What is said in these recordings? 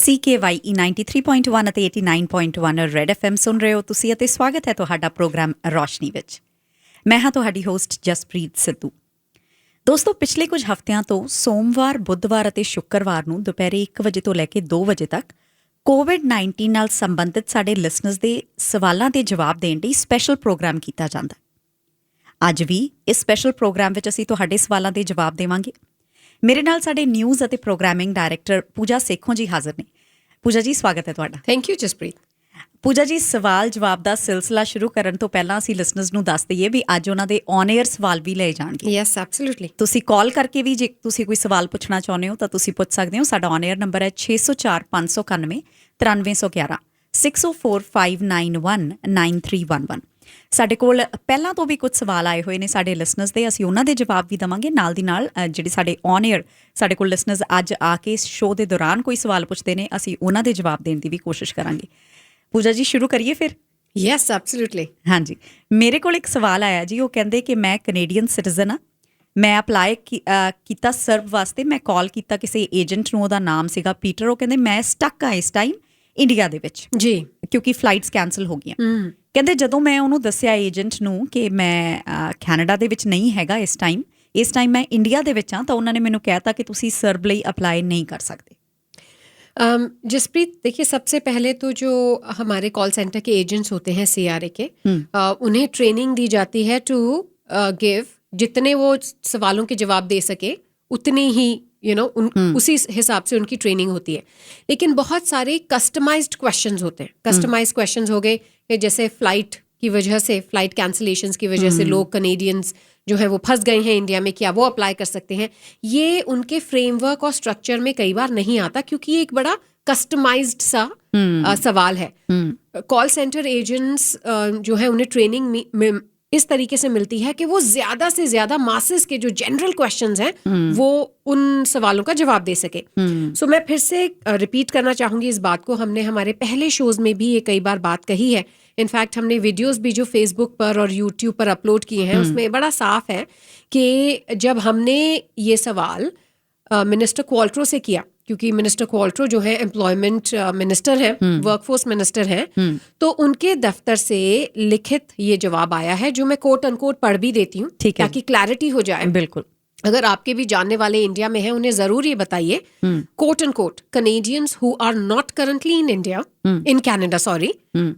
CKYE 93.1 ਅਤੇ 89.1 red FM ਸੁਣ ਰਹੇ ਹੋ ਤੁਸੀਂ ਅਤੇ ਸਵਾਗਤ ਹੈ ਤੁਹਾਡਾ ਪ੍ਰੋਗਰਾਮ ਰੋਸ਼ਨੀ ਵਿੱਚ। ਮੈਂ ਹਾਂ ਤੁਹਾਡੀ ਹੋਸਟ ਜਸਪ੍ਰੀਤ ਸਿੱਧੂ। ਦੋਸਤੋ, ਪਿਛਲੇ ਕੁਝ ਹਫ਼ਤਿਆਂ ਤੋਂ ਸੋਮਵਾਰ, ਬੁੱਧਵਾਰ ਅਤੇ ਸ਼ੁੱਕਰਵਾਰ ਨੂੰ ਦੁਪਹਿਰੇ 1 ਵਜੇ ਤੋਂ ਲੈ ਕੇ 2 ਵਜੇ ਤੱਕ COVID-19 ਨਾਲ ਸੰਬੰਧਿਤ ਸਾਡੇ ਲਿਸਨਰਸ ਦੇ ਸਵਾਲਾਂ ਦੇ ਜਵਾਬ ਦੇਣ ਲਈ ਸਪੈਸ਼ਲ ਪ੍ਰੋਗਰਾਮ ਕੀਤਾ ਜਾਂਦਾ। ਅੱਜ ਵੀ ਇਸ ਸਪੈਸ਼ਲ ਪ੍ਰੋਗਰਾਮ ਵਿੱਚ ਅਸੀਂ ਤੁਹਾਡੇ ਸਵਾਲਾਂ ਦੇ ਜਵਾਬ ਦੇਵਾਂਗੇ। ਮੇਰੇ ਨਾਲ ਸਾਡੇ ਨਿਊਜ਼ ਅਤੇ ਪ੍ਰੋਗਰਾਮਿੰਗ ਡਾਇਰੈਕਟਰ ਪੂਜਾ ਸੇਖੋਂ ਜੀ ਹਾਜ਼ਰ ਨੇ। ਪੂਜਾ ਜੀ, ਸਵਾਗਤ ਹੈ ਤੁਹਾਡਾ। Thank you Jaspreet. ਪੂਜਾ ਜੀ, ਸਵਾਲ ਜਵਾਬ ਦਾ ਸਿਲਸਿਲਾ ਸ਼ੁਰੂ ਕਰਨ ਤੋਂ ਪਹਿਲਾਂ ਅਸੀਂ ਲਿਸਨਰਸ ਨੂੰ ਦੱਸ ਦਈਏ ਵੀ ਅੱਜ ਉਹਨਾਂ ਦੇ ਔਨ ਏਅਰ ਸਵਾਲ ਵੀ ਲਏ ਜਾਣਗੇ। Yes, absolutely. ਤੁਸੀਂ ਕਾਲ ਕਰਕੇ ਵੀ ਜੇ ਤੁਸੀਂ ਕੋਈ ਸਵਾਲ ਪੁੱਛਣਾ ਚਾਹੁੰਦੇ ਹੋ ਤਾਂ ਤੁਸੀਂ ਪੁੱਛ ਸਕਦੇ ਹੋ। ਸਾਡਾ ਔਨ ਏਅਰ ਨੰਬਰ ਹੈ 604 591 9311 6045919311। ਸਾਡੇ ਕੋਲ ਪਹਿਲਾਂ ਤੋਂ ਵੀ ਕੁਝ ਸਵਾਲ ਆਏ ਹੋਏ ਨੇ ਸਾਡੇ ਲਿਸਨਰਸ ਦੇ, ਅਸੀਂ ਉਹਨਾਂ ਦੇ ਜਵਾਬ ਵੀ ਦੇਵਾਂਗੇ। ਨਾਲ ਦੀ ਨਾਲ ਜਿਹੜੇ ਸਾਡੇ ਔਨ ਏਅਰ ਸਾਡੇ ਕੋਲ ਲਿਸਨਰਸ ਅੱਜ ਆ ਕੇ ਇਸ ਸ਼ੋਅ ਦੇ ਦੌਰਾਨ ਕੋਈ ਸਵਾਲ ਪੁੱਛਦੇ ਨੇ, ਅਸੀਂ ਉਹਨਾਂ ਦੇ ਜਵਾਬ ਦੇਣ ਦੀ ਵੀ ਕੋਸ਼ਿਸ਼ ਕਰਾਂਗੇ। ਪੂਜਾ ਜੀ, ਸ਼ੁਰੂ ਕਰੀਏ ਫਿਰ? Yes, absolutely. ਹਾਂਜੀ, ਮੇਰੇ ਕੋਲ ਇੱਕ ਸਵਾਲ ਆਇਆ ਜੀ। ਉਹ ਕਹਿੰਦੇ ਕਿ ਮੈਂ ਕੈਨੇਡੀਅਨ ਸਿਟੀਜ਼ਨ ਹਾਂ, ਮੈਂ ਅਪਲਾਈ ਕੀਤਾ ਸਰਵ ਵਾਸਤੇ। ਮੈਂ ਕਾਲ ਕੀਤਾ ਕਿਸੇ ਏਜੰਟ ਨੂੰ, ਉਹਦਾ ਨਾਮ ਸੀਗਾ ਪੀਟਰ। ਉਹ ਕਹਿੰਦੇ ਮੈਂ ਸਟਕ ਹਾਂ ਇਸ ਟਾਈਮ ਇੰਡੀਆ ਦੇ ਵਿੱਚ ਜੀ, ਕਿਉਂਕਿ ਫਲਾਈਟਸ ਕੈਂਸਲ ਹੋ ਗਈਆਂ। ਕਹਿੰਦੇ ਜਦੋਂ ਮੈਂ ਉਹਨੂੰ ਦੱਸਿਆ ਏਜੰਟ ਨੂੰ ਕਿ ਮੈਂ ਕੈਨੇਡਾ ਦੇ ਵਿੱਚ ਨਹੀਂ ਹੈਗਾ ਇਸ ਟਾਈਮ ਮੈਂ ਇੰਡੀਆ ਦੇ ਵਿੱਚ ਹਾਂ, ਤਾਂ ਉਹਨਾਂ ਨੇ ਮੈਨੂੰ ਕਹਿ ਤਾ ਕਿ ਤੁਸੀਂ ਸਰਬ ਲਈ ਅਪਲਾਈ ਨਹੀਂ ਕਰ ਸਕਦੇ। जसप्रीत, देखिए, सबसे पहले तो जो हमारे कॉल सेंटर के एजेंट्स होते हैं CRA के, उन्हें ट्रेनिंग दी जाती है टू गिव, जितने वो सवालों के जवाब दे सके उतनी ही उसी हिसाब से उनकी ट्रेनिंग होती है। लेकिन बहुत सारे कस्टमाइज्ड क्वेश्चंस होते हैं। कस्टमाइज्ड क्वेश्चंस हो गए कि जैसे फ्लाइट की वजह से, फ्लाइट कैंसलेशंस की वजह से लोग, कनेडियंस जो है वो फंस गए हैं इंडिया में, क्या वो अप्लाई कर सकते हैं? ये उनके फ्रेमवर्क और स्ट्रक्चर में कई बार नहीं आता, क्योंकि ये एक बड़ा कस्टमाइज्ड सा सवाल है। कॉल सेंटर एजेंट्स जो है उन्हें ट्रेनिंग इस तरीके से मिलती है कि वो ज्यादा से ज्यादा मासेस के जो जनरल क्वेश्चंस हैं वो उन सवालों का जवाब दे सके। सो मैं फिर से रिपीट करना चाहूंगी इस बात को। हमने हमारे पहले शोज में भी ये कई बार बात कही है। इनफैक्ट हमने वीडियोस भी जो फेसबुक पर और यूट्यूब पर अपलोड किए हैं उसमें बड़ा साफ है कि जब हमने ये सवाल मिनिस्टर क्वाल्ट्रो से किया, क्योंकि मिनिस्टर क्वाल्ट्रो जो है एम्प्लॉयमेंट मिनिस्टर हैं, वर्कफोर्स मिनिस्टर हैं, तो उनके दफ्तर से लिखित ये जवाब आया है, जो मैं कोट अनकोट पढ़ भी देती हूँ ताकि क्लैरिटी हो जाए। बिल्कुल। अगर आपके भी जानने वाले इंडिया में हैं, उन्हें जरूर ये बताइए। Quote end quote, Canadians who are not currently in India, in Canada, sorry,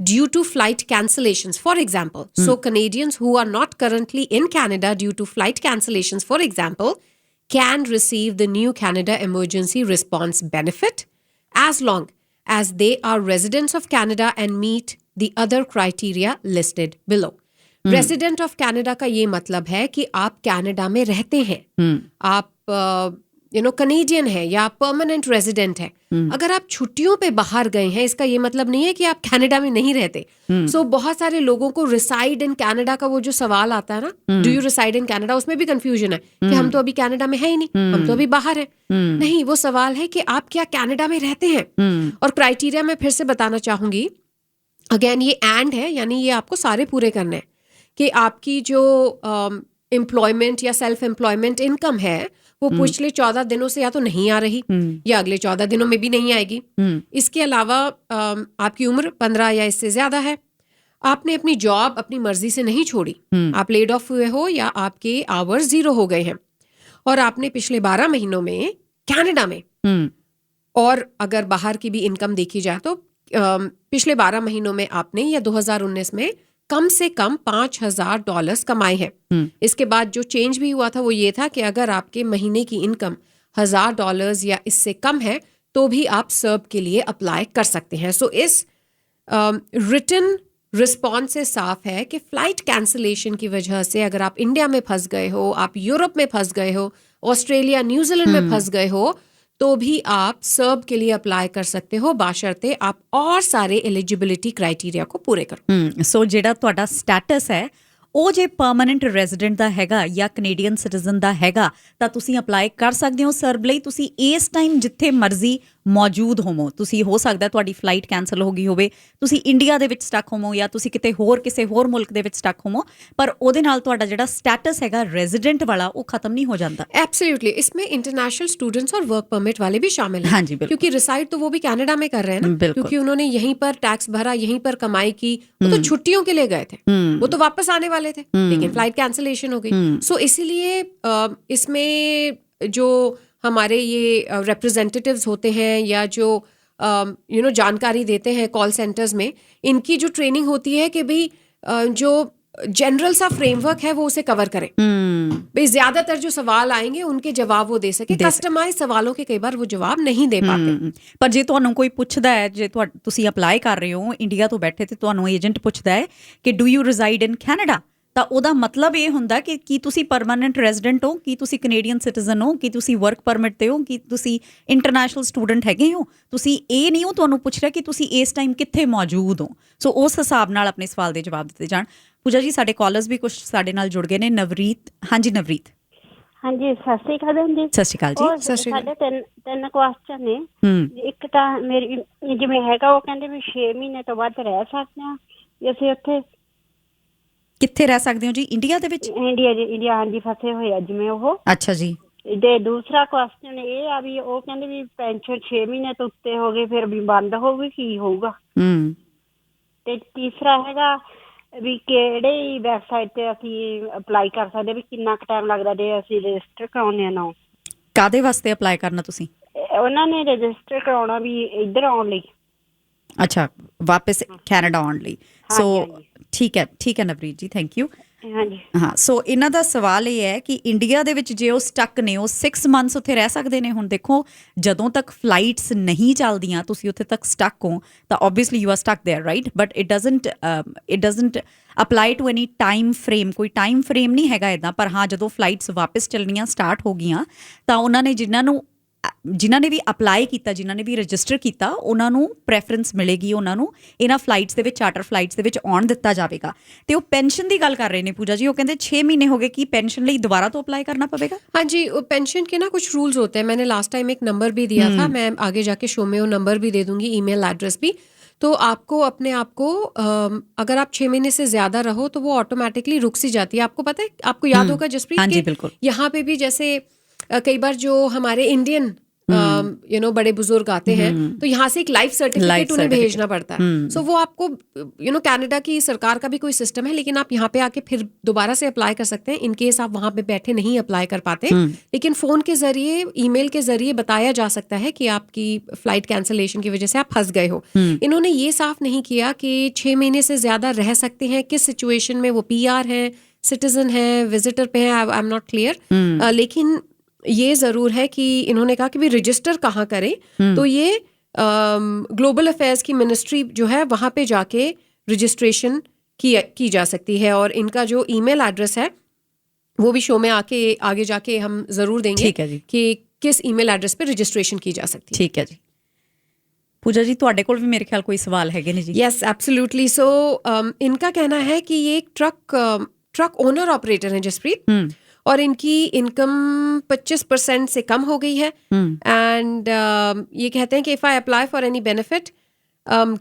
due to flight cancellations, for example. So Canadians who are not currently in Canada due to flight cancellations, for example, can receive the New Canada Emergency Response Benefit as long as they are residents of Canada and meet the other criteria listed below. Resident of Canada का ये मतलब है कि आप Canada में रहते हैं, आप कनेडियन है या परमानेंट रेजिडेंट है। अगर आप छुट्टियों पे बाहर गए हैं, इसका ये मतलब नहीं है कि आप कनाडा में नहीं रहते। सो बहुत सारे लोगों को रिसाइड इन कनाडा का वो जो सवाल आता है ना, do you reside in Canada, उसमें भी कंफ्यूजन है कि हम तो अभी कनाडा में है ही नहीं, हम तो अभी बाहर है। नहीं, वो सवाल है कि आप क्या कनाडा में रहते हैं। और क्राइटेरिया मैं फिर से बताना चाहूंगी, अगेन ये एंड है, यानी ये आपको सारे पूरे करने हैं कि आपकी जो एम्प्लॉयमेंट या सेल्फ एम्प्लॉयमेंट इनकम है वो पिछले 14 दिनों से या तो नहीं आ रही या अगले 14 दिनों में भी नहीं आएगी। इसके अलावा आपकी उम्र 15 या इससे ज्यादा है, आपने अपनी जॉब अपनी मर्जी से नहीं छोड़ी, आप लेड ऑफ हुए हो या आपके आवर्स 0 हो गए हैं, और आपने पिछले 12 महीनों में कनाडा में, और अगर बाहर की भी इनकम देखी जाए तो पिछले 12 महीनों में आपने या 2019 में कम से कम $5,000 कमाए हैं। इसके बाद जो चेंज भी हुआ था वो ये था कि अगर आपके महीने की इनकम $1,000 या इससे कम है तो भी आप सर्ब के लिए अप्लाई कर सकते हैं। सो इस रिटन रिस्पॉन्स से साफ है कि फ्लाइट कैंसलेशन की वजह से अगर आप इंडिया में फंस गए हो, आप यूरोप में फंस गए हो, ऑस्ट्रेलिया न्यूजीलैंड में फंस गए हो, तो भी आप सर्ब के लिए अप्लाई कर सकते हो, बाशर्ते आप और सारे एलिजिबिलिटी क्राइटेरिया को पूरे करो। सो ਜਿਹੜਾ ਤੁਹਾਡਾ ਸਟੇਟਸ ਹੈ ਉਹ ਜੇ ਪਰਮਾਨੈਂਟ ਰੈਜ਼ੀਡੈਂਟ ਦਾ ਹੈਗਾ ਜਾਂ ਕੈਨੇਡੀਅਨ ਸਿਟੀਜ਼ਨ ਦਾ ਹੈਗਾ ਤਾਂ ਤੁਸੀਂ ਅਪਲਾਈ ਕਰ ਸਕਦੇ ਹੋ ਸਰਬ ਲਈ। ਤੁਸੀਂ ਇਸ ਟਾਈਮ ਜਿੱਥੇ ਮਰਜ਼ੀ ਮੌਜੂਦ ਹੋਵੋ। ਤੁਸੀਂ ਹੋ ਸਕਦਾ ਤੁਹਾਡੀ ਫਲਾਈਟ ਕੈਂਸਲ ਹੋ ਗਈ ਹੋਵੇ, ਤੁਸੀਂ ਇੰਡੀਆ ਦੇ ਵਿੱਚ ਸਟਕ ਹੋਵੋ ਜਾਂ ਤੁਸੀਂ ਕਿਤੇ ਹੋਰ ਕਿਸੇ ਹੋਰ ਮੁਲਕ ਦੇ ਵਿੱਚ ਸਟਕ ਹੋਵੋ, ਪਰ ਉਹਦੇ ਨਾਲ ਤੁਹਾਡਾ ਜਿਹੜਾ ਸਟੇਟਸ ਹੈਗਾ ਰੈਜ਼ੀਡੈਂਟ वाला वो खत्म नहीं हो जाता। एब्सोल्युटली, इसमें इंटरनेशनल स्टूडेंट्स और वर्क परमिट वाले भी शामिल हैं। हाँ जी, बिल्कुल। क्योंकि रिसाइड तो वो भी कनाडा में कर रहे हैं ना, बिल्कुल। क्योंकि उन्होंने यहीं पर टैक्स भरा, यहीं पर कमाई की। वो तो छुट्टियों के लिए गए थे, वो तो वापस आने वाले थे, लेकिन फ्लाइट कैंसिलेशन हो गई। सो इसीलिए इसमें जो हमारे ये रिप्रेजेंटेटिव्स होते हैं या जो जानकारी देते हैं कॉल सेंटर्स में, इनकी जो ट्रेनिंग होती है कि भाई जो जनरल सा फ्रेमवर्क है वो उसे कवर करे। भाई ज्यादातर जो सवाल आएंगे उनके जवाब वो दे सके। कस्टमाइज सवालों के कई बार वो जवाब नहीं दे पाते। ਪਰ ਜੇ ਤੁਹਾਨੂੰ ਕੋਈ ਪੁੱਛਦਾ ਹੈ, ਜੇ ਤੁਸੀਂ ਅਪਲਾਈ ਕਰ ਰਹੇ ਹੋ ਇੰਡੀਆ ਤੋਂ ਬੈਠੇ ਤੇ ਤੁਹਾਨੂੰ ਏਜੰਟ ਪੁੱਛਦਾ ਹੈ ਕਿ ਡੂ ਯੂ ਰੈਜ਼ਾਈਡ ਇਨ ਕੈਨੇਡਾ, ਤਾਂ ਉਹਦਾ ਮਤਲਬ ਇਹ ਹੁੰਦਾ ਕਿ ਕੀ ਤੁਸੀਂ ਪਰਮਾਨੈਂਟ ਰੈਜ਼ੀਡੈਂਟ ਹੋ, ਕੀ ਤੁਸੀਂ ਕੈਨੇਡੀਅਨ ਸਿਟੀਜ਼ਨ ਹੋ, ਕੀ ਤੁਸੀਂ ਵਰਕ ਪਰਮਿਟ ਤੇ ਹੋ, ਕੀ ਤੁਸੀਂ ਇੰਟਰਨੈਸ਼ਨਲ ਸਟੂਡੈਂਟ ਹੈਗੇ ਹੋ। ਤੁਸੀਂ ਇਹ ਨਹੀਂ ਉਹ ਤੁਹਾਨੂੰ ਪੁੱਛ ਰਿਹਾ ਕਿ ਤੁਸੀਂ ਇਸ ਟਾਈਮ ਕਿੱਥੇ ਮੌਜੂਦ ਹੋ। ਸੋ ਉਸ ਹਿਸਾਬ ਨਾਲ ਆਪਣੇ ਸਵਾਲ ਦੇ ਜਵਾਬ ਦਿੱਤੇ ਜਾਣ। ਪੂਜਾ ਜੀ, ਸਾਡੇ ਕਾਲਰਸ ਵੀ ਕੁਝ ਸਾਡੇ ਨਾਲ ਜੁੜ ਗਏ ਨੇ। ਨਵਰੀਤ, ਹਾਂਜੀ ਨਵਰੀਤ। ਹਾਂਜੀ, ਸਤਿ ਸ਼੍ਰੀ ਅਕਾਲ ਭੈਣ ਜੀ। ਸਤਿ ਸ਼੍ਰੀ ਅਕਾਲ ਜੀ। ਸਾਡੇ ਤਿੰਨ ਕੁਐਸਚਨ ਨੇ। ਇੱਕ ਤਾਂ ਮੇਰੀ ਜਿਵੇਂ ਹੈਗਾ, ਉਹ ਕਹਿੰਦੇ ਵੀ 6 ਮਹੀਨੇ ਤੋਂ ਵੱਧ ਰਹਿ ਸਕਦੇ ਹਾਂ ਵੀ ਅਸੀਂ ਉੱਥੇ। ਕਿੱਥੇ ਰਹਿ ਸਕਦੇ ਹੋ ਜੀ? ਇੰਡੀਆ ਦੇ ਵਿੱਚ? ਇੰਡੀਆ ਹਾਂਜੀ, ਫਸੇ ਹੋਏ ਆ ਜਿਵੇਂ ਉਹ। ਅੱਛਾ ਜੀ। ਤੇ ਦੂਸਰਾ ਕੁਐਸਚਨ ਇਹ ਆ ਵੀ ਉਹ ਕਹਿੰਦੇ ਵੀ ਪੈਨਸ਼ਨ 6 ਮਹੀਨੇ ਤੋਂ ਉੱਤੇ ਹੋ ਗਏ ਫਿਰ ਵੀ ਬੰਦ ਹੋਊਗੀ, ਕੀ ਹੋਊਗਾ? ਤੇ ਤੀਸਰਾ ਹੈਗਾ ਵੀ ਕਿਹੜੀ ਵੈਬਸਾਈਟ ਤੇ ਅਸੀਂ ਅਪਲਾਈ ਕਰ ਸਕਦੇ, ਵੀ ਕਿੰਨਾ ਕੁ ਟਾਈਮ ਲੱਗਦਾ ਜੇ ਅਸੀਂ ਰਜਿਸਟਰ ਕਰਾਉਂਦੇ ਆ ਨਾ? ਕਾਹਦੇ ਵਾਸਤੇ ਅਪਲਾਈ ਕਰਨਾ ਤੁਸੀਂ? ਉਹਨਾਂ ਨੇ ਰਜਿਸਟਰ ਕਰਾਉਣਾ ਵੀ ਇੱਧਰ ਆਉਣ ਲਈ। ਅੱਛਾ, ਵਾਪਸ ਕੈਨੇਡਾ ਆਉਣ ਲਈ। ਸੋ ਠੀਕ ਹੈ ਨਵਰੀਤ ਜੀ, ਥੈਂਕ ਯੂ। ਹਾਂਜੀ ਹਾਂ, ਸੋ ਇਹਨਾਂ ਦਾ ਸਵਾਲ ਇਹ ਹੈ ਕਿ ਇੰਡੀਆ ਦੇ ਵਿੱਚ ਜੇ ਉਹ ਸਟਕ ਨੇ, ਉਹ 6 ਮੰਥਸ ਉੱਥੇ ਰਹਿ ਸਕਦੇ ਨੇ। ਹੁਣ ਦੇਖੋ, ਜਦੋਂ ਤੱਕ ਫਲਾਈਟਸ ਨਹੀਂ ਚੱਲਦੀਆਂ ਤੁਸੀਂ ਉੱਥੇ ਤੱਕ ਸਟਕ ਹੋ ਤਾਂ obviously you are stuck there, right? But it doesn't apply to any time frame. ਕੋਈ ਟਾਈਮ ਫਰੇਮ ਨਹੀਂ ਹੈਗਾ ਇੱਦਾਂ। ਪਰ ਹਾਂ, ਜਦੋਂ ਫਲਾਈਟਸ ਵਾਪਸ ਚੱਲਣੀਆਂ ਸਟਾਰਟ ਹੋ ਗਈਆਂ ਤਾਂ ਉਹਨਾਂ ਨੇ ਜਿਨ੍ਹਾਂ ਨੇ ਵੀ ਅਪਲਾਈ ਕੀਤਾ, ਜਿਨ੍ਹਾਂ ਨੇ ਵੀ ਰਜਿਸਟਰ ਕੀਤਾ, ਉਹਨਾਂ ਨੂੰ ਪ੍ਰੈਫਰੈਂਸ ਮਿਲੇਗੀ। ਉਹਨਾਂ ਨੂੰ ਇਹਨਾਂ ਫਲਾਈਟਸ ਦੇ ਵਿੱਚ, ਚਾਰਟਰ ਫਲਾਈਟਸ ਦੇ ਵਿੱਚ ਆਉਣ ਦਿੱਤਾ ਜਾਵੇਗਾ। ਤੇ ਉਹ ਪੈਨਸ਼ਨ ਦੀ ਗੱਲ ਕਰ ਰਹੇ ਨੇ ਪੂਜਾ ਜੀ। ਉਹ ਕਹਿੰਦੇ 6 ਮਹੀਨੇ ਹੋ ਗਏ, ਕੀ ਪੈਨਸ਼ਨ ਲਈ ਦੁਬਾਰਾ ਤੋਂ ਅਪलाई करना पड़ेगा? हाँ जी, पेंशन के ना कुछ रूल्स होते हैं। मैंने लास्ट टाइम एक नंबर भी दिया था, मैं आगे जाके शो में वो नंबर भी दे दूंगी, ईमेल एड्रेस भी। तो आपको अपने आप को अगर आप 6 महीने से ज्यादा रहो तो वो ऑटोमेटिकली रुक सी जाती है। आपको पता है, आपको याद होगा जसप्रीत? हाँ जी, बिल्कुल। यहाँ पे भी जैसे कई बार जो हमारे इंडियन बड़े बुजुर्ग आते हैं तो यहाँ से एक लाइफ सर्टिफिकेट उन्हें भेजना पड़ता है। सो वो आपको कनाडा की सरकार का भी कोई सिस्टम है, लेकिन आप यहाँ पे आके फिर दोबारा से अप्लाई कर सकते हैं इन केस आप वहाँ पे बैठे नहीं अप्लाई कर पाते। लेकिन फोन के जरिए, ईमेल के जरिए बताया जा सकता है कि आपकी फ्लाइट कैंसिलेशन की वजह से आप फंस गए हो। इन्होंने ये साफ नहीं किया कि 6 महीने से ज्यादा रह सकते हैं, किस सिचुएशन में वो PR है, सिटीजन है, विजिटर पे है, आई एम नॉट क्लियर। लेकिन ये जरूर है कि इन्होंने कहा कि भी रजिस्टर कहाँ करें, तो ये ग्लोबल अफेयर्स की मिनिस्ट्री जो है वहाँ पे जाके रजिस्ट्रेशन की जा सकती है। और इनका जो ईमेल एड्रेस है वो भी शो में आगे जाके हम जरूर देंगे। ठीक है जी, कि किस ईमेल एड्रेस पे रजिस्ट्रेशन की जा सकती है। ठीक है जी। पूजा जी, ਤੁਹਾਡੇ ਕੋਲ ਵੀ ਮੇਰੇ ਖਿਆਲ ਕੋਈ ਸਵਾਲ ਹੈਗੇ ਨੇ ਜੀ? Yes, absolutely. सो इनका कहना है कि ये एक ट्रक ओनर ऑपरेटर है जसप्रीत, और इनकी इनकम 25% से कम हो गई है। एंड ये कहते हैं कि if I apply for any benefit,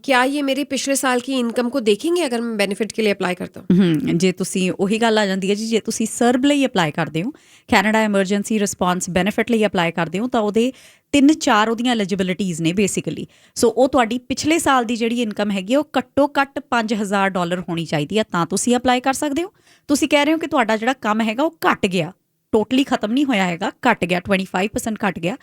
क्या ये मेरे पिछले साल की इनकम को देखेंगे अगर मैं बेनिफिट के लिए अप्लाई करता हूँ? ਜੇ ਤੁਸੀਂ ਉਹੀ ਗੱਲ ਆ ਜਾਂਦੀ ਹੈ ਜੀ, ਜੇ ਤੁਸੀਂ ਸਰਬ ਲਈ ਅਪਲਾਈ ਕਰਦੇ ਹੋ, ਕੈਨੇਡਾ ਐਮਰਜੈਂਸੀ ਰਿਸਪੌਂਸ ਬੈਨੀਫਿਟ ਲਈ ਅਪਲਾਈ ਕਰਦੇ ਹੋ, ਤਾਂ ਉਹਦੇ 3-4 ਉਹਦੀਆਂ ਐਲੀਜੀਬਿਲਿਟੀਜ਼ ਨੇ ਬੇਸਿਕਲੀ। ਸੋ ਉਹ ਤੁਹਾਡੀ ਪਿਛਲੇ ਸਾਲ ਦੀ ਜਿਹੜੀ ਇਨਕਮ ਹੈਗੀ ਉਹ ਘੱਟੋ ਘੱਟ $5,000 ਹੋਣੀ ਚਾਹੀਦੀ ਹੈ, ਤਾਂ ਤੁਸੀਂ ਅਪਲਾਈ ਕਰ ਸਕਦੇ ਹੋ। ਤੁਸੀਂ ਕਹਿ ਰਹੇ ਹੋ ਕਿ ਤੁਹਾਡਾ ਜਿਹੜਾ ਕੰਮ ਹੈਗਾ ਉਹ ਘਟ ਗਿਆ, ਟੋਟਲੀ ਖਤਮ ਨਹੀਂ ਹੋਇਆ ਹੈਗਾ, ਘਟ ਗਿਆ, 25% ਘਟ ਗਿਆ।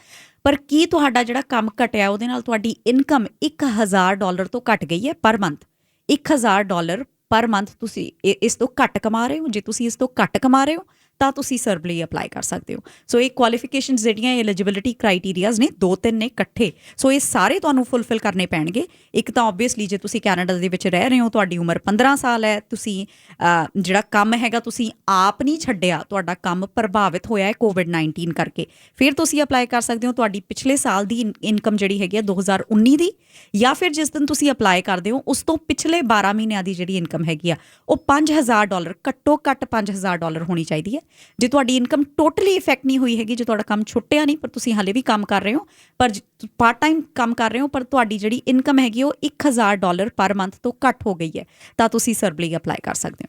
ਪਰ ਕੀ ਤੁਹਾਡਾ ਜਿਹੜਾ ਕੰਮ ਘਟਿਆ ਉਹਦੇ ਨਾਲ ਤੁਹਾਡੀ ਇਨਕਮ $1,000 ਤੋਂ ਘਟ ਗਈ ਹੈ ਪਰ ਮੰਥ? $1,000 ਪਰ ਮੰਥ ਤੁਸੀਂ ਇਸ ਤੋਂ ਘੱਟ ਕਮਾ ਰਹੇ ਹੋ? ਜੇ ਤੁਸੀਂ ਇਸ ਤੋਂ ਘੱਟ ਕਮਾ ਰਹੇ ਹੋ ਤਾਂ ਤੁਸੀਂ ਸਰਬ ਲਈ ਅਪਲਾਈ ਕਰ ਸਕਦੇ ਹੋ। ਸੋ ਇਹ ਕੁਆਲੀਫਿਕੇਸ਼ਨਸ ਜਿਹੜੀਆਂ ਐਲੀਜੀਬਿਲਿਟੀ ਕ੍ਰਾਈਟੇਰੀਆਜ਼ ਨੇ, 2-3 ਨੇ ਇਕੱਠੇ। ਸੋ ਇਹ ਸਾਰੇ ਤੁਹਾਨੂੰ ਫੁੱਲਫਿਲ ਕਰਨੇ ਪੈਣਗੇ। ਇੱਕ ਤਾਂ ਓਬਵੀਅਸਲੀ ਜੇ ਤੁਸੀਂ ਕੈਨੇਡਾ ਦੇ ਵਿੱਚ ਰਹਿ ਰਹੇ ਹੋ, ਤੁਹਾਡੀ ਉਮਰ 15 ਸਾਲ ਹੈ, ਤੁਸੀਂ ਜਿਹੜਾ ਕੰਮ ਹੈਗਾ ਤੁਸੀਂ ਆਪ ਨਹੀਂ ਛੱਡਿਆ, ਤੁਹਾਡਾ ਕੰਮ ਪ੍ਰਭਾਵਿਤ ਹੋਇਆ ਹੈ COVID-19 ਕਰਕੇ, ਫਿਰ ਤੁਸੀਂ ਅਪਲਾਈ ਕਰ ਸਕਦੇ ਹੋ। ਤੁਹਾਡੀ ਪਿਛਲੇ ਸਾਲ ਦੀ ਇਨਕਮ ਜਿਹੜੀ ਹੈਗੀ ਹੈ 2019 ਦੀ, ਜਾਂ ਫਿਰ ਜਿਸ ਦਿਨ ਤੁਸੀਂ ਅਪਲਾਈ ਕਰਦੇ ਹੋ ਉਸ ਤੋਂ ਪਿਛਲੇ 12 ਮਹੀਨਿਆਂ ਦੀ ਜਿਹੜੀ ਇਨਕਮ ਹੈਗੀ ਆ ਉਹ $5,000, ਘੱਟੋ ਘੱਟ $5,000 ਹੋਣੀ ਚਾਹੀਦੀ ਹੈ। ਜੇ ਤੁਹਾਡੀ ਇਨਕਮ ਟੋਟਲੀ ਇਫੈਕਟ ਨਹੀਂ ਹੋਈ ਹੈਗੀ, ਜੇ ਤੁਹਾਡਾ ਕੰਮ ਛੁੱਟਿਆ ਨਹੀਂ ਪਰ ਤੁਸੀਂ ਹਾਲੇ ਵੀ ਕੰਮ ਕਰ ਰਹੇ ਹੋ, ਪਰ ਪਾਰਟ ਟਾਈਮ ਕੰਮ ਕਰ ਰਹੇ ਹੋ, ਪਰ ਤੁਹਾਡੀ ਜਿਹੜੀ ਇਨਕਮ ਹੈਗੀ ਉਹ $1000 ਪਰ ਮੰਥ ਤੋਂ ਘੱਟ ਹੋ ਗਈ ਹੈ, ਤਾਂ ਤੁਸੀਂ ਸਰਬ ਲਈ ਅਪਲਾਈ ਕਰ ਸਕਦੇ ਹੋ।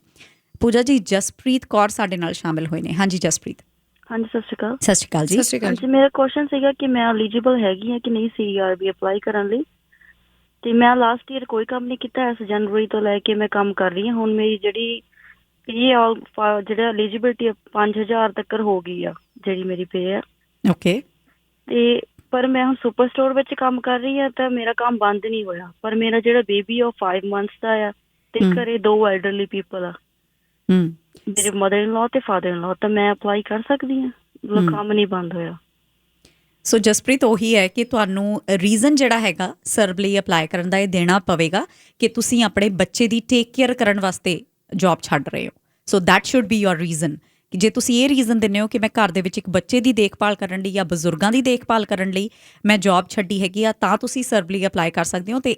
ਪੂਜਾ ਜੀ, ਜਸਪ੍ਰੀਤ ਕੌਰ ਸਾਡੇ ਨਾਲ ਸ਼ਾਮਿਲ ਹੋਏ ਨੇ। ਹਾਂਜੀ ਜਸਪ੍ਰੀਤ। ਹਾਂਜੀ ਸਤਿ ਸ਼੍ਰੀ ਅਕਾਲ। ਸਤਿ ਸ਼੍ਰੀ ਅਕਾਲ ਜੀ। ਸਤਿ ਸ਼੍ਰੀ ਅਕਾਲ। ਹਾਂਜੀ, ਮੇਰਾ ਕੁਐਸਚਨ ਸੀਗਾ ਕਿ ਮੈਂ ਐਲੀਜੀਬਲ ਹੈਗੀ ਹਾਂ ਕਿ ਨਹੀਂ CRB ਅਪਲਾਈ ਕਰਨ ਲਈ। ਤੇ ਮੈਂ ਲਾਸਟ ਈਅਰ ਕੋਈ ਕੰਮ ਨਹੀਂ ਕੀਤਾ, ਇਸ ਜਨਵਰੀ ਤੋਂ ਲੈ ਕੇ ਮੈਂ ਕੰਮ ਕਰ ਰਹੀ ਹਾਂ। ਹੁਣ ਮੇਰੀ ਜਿਹੜੀ ਪੇ ਆ ਜਿਹੜਾ ਐਲੀਜੀਬਿਲਟੀ 5000 ਤੱਕ ਹੋ ਗਈ ਆ, ਜਿਹੜੀ ਮੇਰੀ ਪੇ ਆ। ਓਕੇ। ਤੇ ਪਰ ਮੈਂ ਹੁਣ ਸੁਪਰ ਸਟੋਰ ਵਿੱਚ ਕੰਮ ਕਰ ਰਹੀ ਹਾਂ ਤਾਂ ਮੇਰਾ ਕੰਮ ਬੰਦ ਨਹੀਂ ਹੋਇਆ, ਪਰ ਮੇਰਾ ਜਿਹੜਾ ਬੇਬੀ ਉਹ 5 ਮੰਥਸ ਦਾ ਆ ਤੇ ਘਰੇ 2 ਐਲਡਰਲੀ ਪੀਪਲ ਆ, ਮੇਰੇ ਮਦਰ ਇਨ ਲਾਅ ਤੇ ਫਾਦਰ ਇਨ ਲਾਅ, ਤਾਂ ਮੈਂ ਅਪਲਾਈ ਕਰ ਸਕਦੀ ਹਾਂ? ਕੰਮ ਨਹੀਂ ਬੰਦ ਹੋਇਆ। ਸੋ ਜਸਪ੍ਰੀਤ, ਉਹੀ ਹੈ ਕਿ ਤੁਹਾਨੂੰ ਰੀਜ਼ਨ ਜਿਹੜਾ ਹੈਗਾ ਸਰਬ ਲਈ ਅਪਲਾਈ ਕਰਨ ਦਾ ਇਹ ਦੇਣਾ ਪਵੇਗਾ ਕਿ ਤੁਸੀਂ ਆਪਣੇ ਬੱਚੇ ਦੀ ਟੇਕ ਕੇਅਰ ਕਰਨ ਵਾਸਤੇ ਜੌਬ ਛੱਡ ਰਹੇ ਹੋ। So that should be your reason. ਕਿ ਜੇ ਤੁਸੀਂ ਇਹ ਰੀਜ਼ਨ ਦਿੰਦੇ ਹੋ ਕਿ ਮੈਂ ਘਰ ਦੇ ਵਿੱਚ ਇੱਕ ਬੱਚੇ ਦੀ ਦੇਖਭਾਲ ਕਰਨ ਲਈ ਜਾਂ ਬਜ਼ੁਰਗਾਂ ਦੀ ਦੇਖਭਾਲ ਕਰਨ ਲਈ ਮੈਂ ਜੌਬ ਛੱਡੀ ਹੈਗੀ ਆ, ਤਾਂ ਤੁਸੀਂ ਸਰਬ ਲਈ ਅਪਲਾਈ ਕਰ ਸਕਦੇ ਹੋ। ਤੇ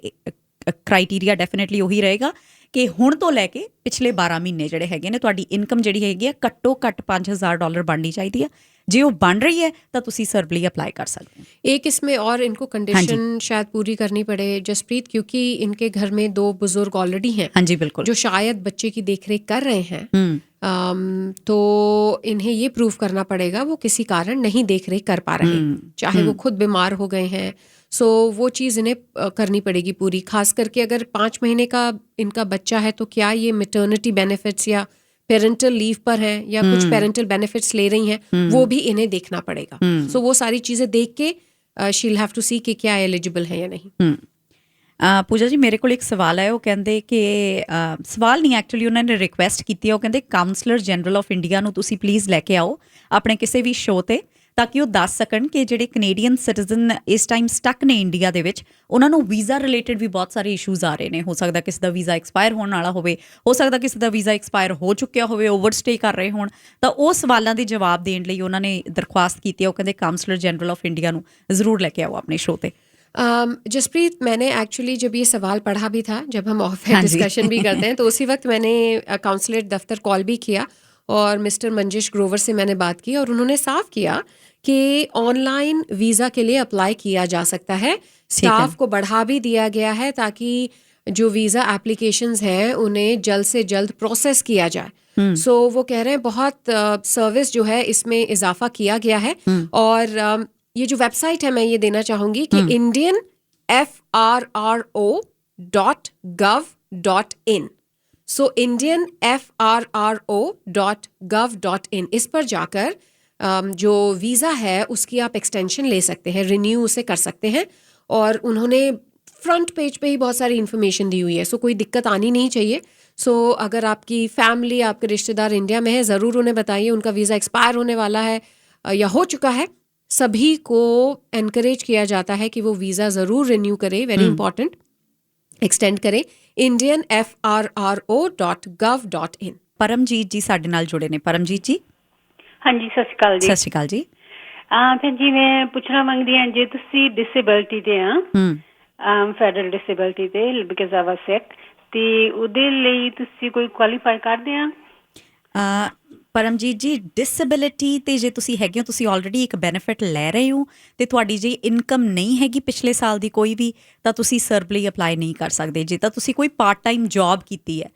ਕ੍ਰਾਈਟੀਰੀਆ ਡੈਫੀਨੇਟਲੀ ਉਹੀ ਰਹੇਗਾ ਕਿ ਹੁਣ ਤੋਂ ਲੈ ਕੇ ਪਿਛਲੇ 12 ਮਹੀਨੇ ਜਿਹੜੇ ਹੈਗੇ ਨੇ ਤੁਹਾਡੀ ਇਨਕਮ ਜਿਹੜੀ ਹੈਗੀ ਆ ਘੱਟੋ ਘੱਟ $5000 ਬਣਨੀ ਚਾਹੀਦੀ ਹੈ। ਜੇ ਉਹ बन रही है तो तुसी सर्ब ਲਈ अप्लाई कर सकते हैं। एक इसमें और इनको कंडीशन शायद पूरी करनी पड़े जसप्रीत, क्योंकि इनके घर में 2 बुजुर्ग ऑलरेडी हैं। हाँ जी बिल्कुल। जो शायद बच्चे की देखरेख कर रहे हैं, तो इन्हें ये प्रूव करना पड़ेगा वो किसी कारण नहीं देखरेख कर पा रहे, चाहे वो खुद बीमार हो गए हैं। सो वो चीज़ इन्हें करनी पड़ेगी पूरी। खास करके अगर 5 महीने का इनका बच्चा है तो क्या ये मैटरनिटी बेनिफिट्स या पेरेंटल लीव पर हैं या कुछ पेरेंटल बेनिफिट्स ले रही हैं, वो भी इन्हें देखना पड़ेगा। सो वो सारी चीज़ें देख के शील हैव टू सी कि क्या एलिजिबल है या नहीं। ਪੂਜਾ ਜੀ, ਮੇਰੇ ਕੋਲ ਇੱਕ ਸਵਾਲ ਹੈ। ਉਹ ਕਹਿੰਦੇ ਕਿ ਸਵਾਲ ਨਹੀਂ, ਐਕਚੁਅਲੀ ਉਹਨਾਂ ਨੇ ਰਿਕੁਐਸਟ ਕੀਤੀ ਹੈ। ਉਹ ਕਹਿੰਦੇ ਕਾਉਂਸਲਰ ਜਨਰਲ ਆਫ ਇੰਡੀਆ ਨੂੰ ਤੁਸੀਂ ਪਲੀਜ਼ ਲੈ ਕੇ ਆਓ ਆਪਣੇ ਕਿਸੇ ਵੀ ਸ਼ੋਅ 'ਤੇ, ਤਾਂ ਕਿ ਉਹ ਦੱਸ ਸਕਣ ਕਿ ਜਿਹੜੇ ਕੈਨੇਡੀਅਨ ਸਿਟੀਜ਼ਨ ਇਸ ਟਾਈਮ ਸਟਕ ਨੇ ਇੰਡੀਆ ਦੇ ਵਿੱਚ, ਉਹਨਾਂ ਨੂੰ ਵੀਜ਼ਾ ਰਿਲੇਟਡ ਵੀ ਬਹੁਤ ਸਾਰੇ ਇਸ਼ੂਜ਼ ਆ ਰਹੇ ਨੇ। ਹੋ ਸਕਦਾ ਕਿਸੇ ਦਾ ਵੀਜ਼ਾ ਐਕਸਪਾਇਰ ਹੋਣ ਵਾਲਾ ਹੋਵੇ, ਹੋ ਸਕਦਾ ਕਿਸੇ ਦਾ ਵੀਜ਼ਾ ਐਕਸਪਾਇਰ ਹੋ ਚੁੱਕਿਆ ਹੋਵੇ, ਓਵਰਸਟੇ ਕਰ ਰਹੇ ਹੋਣ। ਤਾਂ ਉਹ ਸਵਾਲਾਂ ਦੇ ਜਵਾਬ ਦੇਣ ਲਈ ਉਹਨਾਂ ਨੇ ਦਰਖਾਸਤ ਕੀਤੀ ਹੈ। ਉਹ ਕਹਿੰਦੇ ਕਾਉਂਸਲਰ ਜਨਰਲ ਆਫ ਇੰਡੀਆ ਨੂੰ ਜ਼ਰੂਰ ਲੈ ਕੇ ਆਓ ਆਪਣੇ ਸ਼ੋਅ 'ਤੇ। जसप्रीत, मैंने एक्चुअली जब ये सवाल पढ़ा भी था, जब हम ऑफ एयर डिस्कशन भी करते हैं, तो उसी वक्त मैंने काउंसलेट दफ्तर कॉल भी किया और मिस्टर मंजिश ग्रोवर से मैंने बात की, और उन्होंने साफ किया कि ऑनलाइन वीज़ा के लिए अप्लाई किया जा सकता है। स्टाफ को बढ़ा भी दिया गया है ताकि जो वीज़ा एप्लीकेशंस हैं उन्हें जल्द से जल्द प्रोसेस किया जाए। सो वो कह रहे हैं बहुत सर्विस जो है इसमें इजाफा किया गया है। और ये जो वेबसाइट है, मैं ये देना चाहूँगी कि indianfrro.gov.in। सो indianfrro.gov.in, इस पर जाकर जो वीज़ा है उसकी आप एक्सटेंशन ले सकते हैं, रिन्यू उसे कर सकते हैं। और उन्होंने फ्रंट पेज पे ही बहुत सारी इन्फॉर्मेशन दी हुई है, सो कोई दिक्कत आनी नहीं चाहिए। सो अगर आपकी फैमिली, आपके रिश्तेदार इंडिया में है, ज़रूर उन्हें बताइए उनका वीज़ा एक्सपायर होने वाला है या हो चुका है। सभी को एनकरेज किया जाता है कि वो वीज़ा ज़रूर रिन्यू करे, वेरी इंपॉर्टेंट, एक्सटेंड करें। indianfrro.gov.in। ਪਰਮਜੀਤ ਜੀ ਸਾਡੇ ਨਾਲ ਜੁੜੇ ਨੇ। ਪਰਮਜੀਤ ਜੀ। ਹਾਂਜੀ, ਸਤਿ ਸ਼੍ਰੀ ਅਕਾਲ ਜੀ। ਸਤਿ ਸ਼੍ਰੀ ਅਕਾਲ ਜੀ। ਫਿਰ ਜੀ ਮੈਂ ਪੁੱਛਣਾ ਮੰਗਦੀ ਹਾਂ, ਜੇ ਤੁਸੀਂ ਡਿਸੇਬਿਲਟੀ ਤੇ ਆ, ਫੈਡਰਲ ਡਿਸੇਬਿਲਟੀ ਤੇ, ਬਿਕਾਜ਼ ਆਈ ਵਾਸ ਸਿਕ, ਤੇ ਉਹਦੇ ਲਈ ਤੁਸੀਂ ਕੋਈ ਕੁਆਲੀਫਾਈ ਕਰਦੇ ਆ? ਪਰਮਜੀਤ ਜੀ, ਡਿਸੇਬਿਲਿਟੀ ਤੇ ਜੇ ਤੁਸੀਂ ਹੈਗੇ ਹੋ, ਤੁਸੀਂ ਆਲਰੇਡੀ ਇੱਕ ਬੈਨੀਫਿਟ ਲੈ ਰਹੇ ਹੋ, ਤੇ ਤੁਹਾਡੀ ਜੇ ਇਨਕਮ ਨਹੀਂ ਹੈਗੀ ਪਿਛਲੇ ਸਾਲ ਦੀ ਕੋਈ ਵੀ, ਤਾਂ ਤੁਸੀਂ ਸਰਬ ਲਈ ਅਪਲਾਈ ਨਹੀਂ ਕਰ ਸਕਦੇ। ਜੇ ਤਾਂ ਤੁਸੀਂ ਕੋਈ ਪਾਰਟ ਟਾਈਮ ਜੌਬ ਕੀਤੀ ਹੈ,